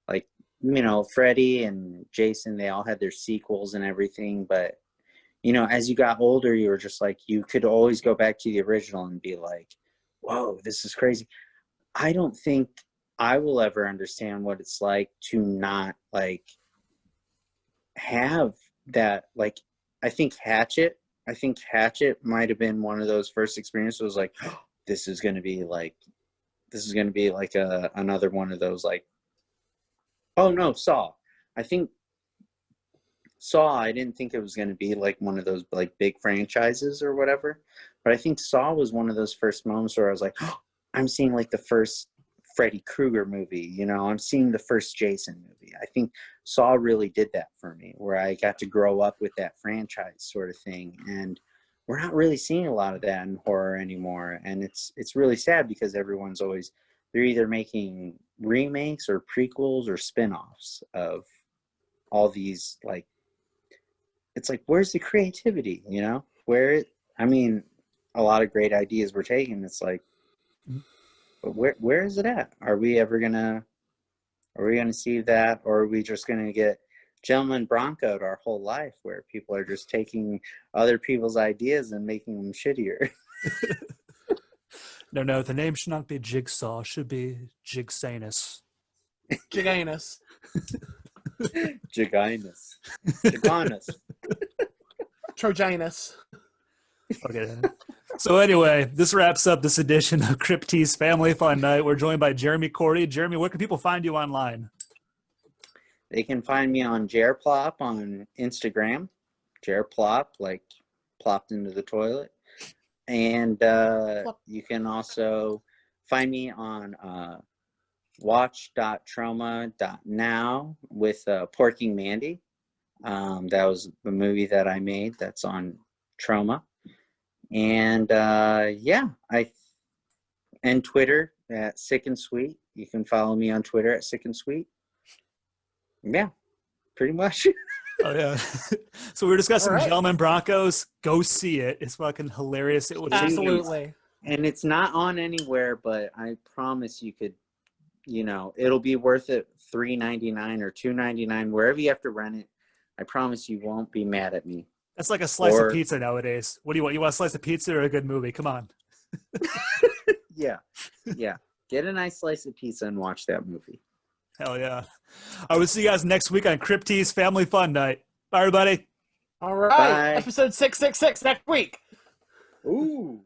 Speaker 3: Like, you know, Freddy and Jason, they all had their sequels and everything, but, you know, as you got older, you were just like, you could always go back to the original and be like, whoa, this is crazy. I don't think I will ever understand what it's like to not, like, have that. Like, I think Hatchet might have been one of those first experiences, like, oh, this is going to be like another one of those, like, oh no, Saw. I think Saw, I didn't think it was going to be like one of those, like, big franchises or whatever, but I think Saw was one of those first moments where I was like, oh, I'm seeing, like, the first Freddy Krueger movie, you know, I'm seeing the first Jason movie. I think Saw really did that for me, where I got to grow up with that franchise sort of thing, and we're not really seeing a lot of that in horror anymore, and it's really sad because they're either making remakes or prequels or spin-offs of all these, like, it's like, where's the creativity, you know? A lot of great ideas were taken. It's like, but where is it at? Are we gonna see that, or are we just gonna get Gentlemen Broncoed our whole life, where people are just taking other people's ideas and making them shittier?
Speaker 1: No, the name should not be Jigsaw. It should be Jigsanus.
Speaker 2: Giganus.
Speaker 3: Giganus.
Speaker 2: Trojanus.
Speaker 1: Okay. So anyway, this wraps up this edition of Crypt's Family Fun Night. We're joined by Jeremy Cordy. Jeremy, where can people find you online?
Speaker 3: They can find me on Jerplop on Instagram. Jerplop, like plopped into the toilet. And you can also find me on watch.trauma.now with Porking Mandy. That was the movie that I made that's on Trauma. And and Twitter at Sick and Sweet. You can follow me on Twitter at Sick and Sweet. Yeah, pretty much.
Speaker 1: Oh yeah. So we were discussing
Speaker 2: All right.
Speaker 1: Gentlemen Broncos. Go see it. It's fucking hilarious. It was
Speaker 2: Absolutely.
Speaker 3: And it's not on anywhere, but I promise you could, you know, it'll be worth it. $3.99 or $2.99, wherever you have to rent it. I promise you won't be mad at me.
Speaker 1: That's like a slice of pizza nowadays. What do you want? You want a slice of pizza or a good movie? Come on.
Speaker 3: Yeah. Get a nice slice of pizza and watch that movie.
Speaker 1: Hell yeah. I will see you guys next week on Crypt's Family Fun Night. Bye, everybody.
Speaker 2: All right.
Speaker 3: Bye.
Speaker 2: Episode 666 next week.
Speaker 3: Ooh.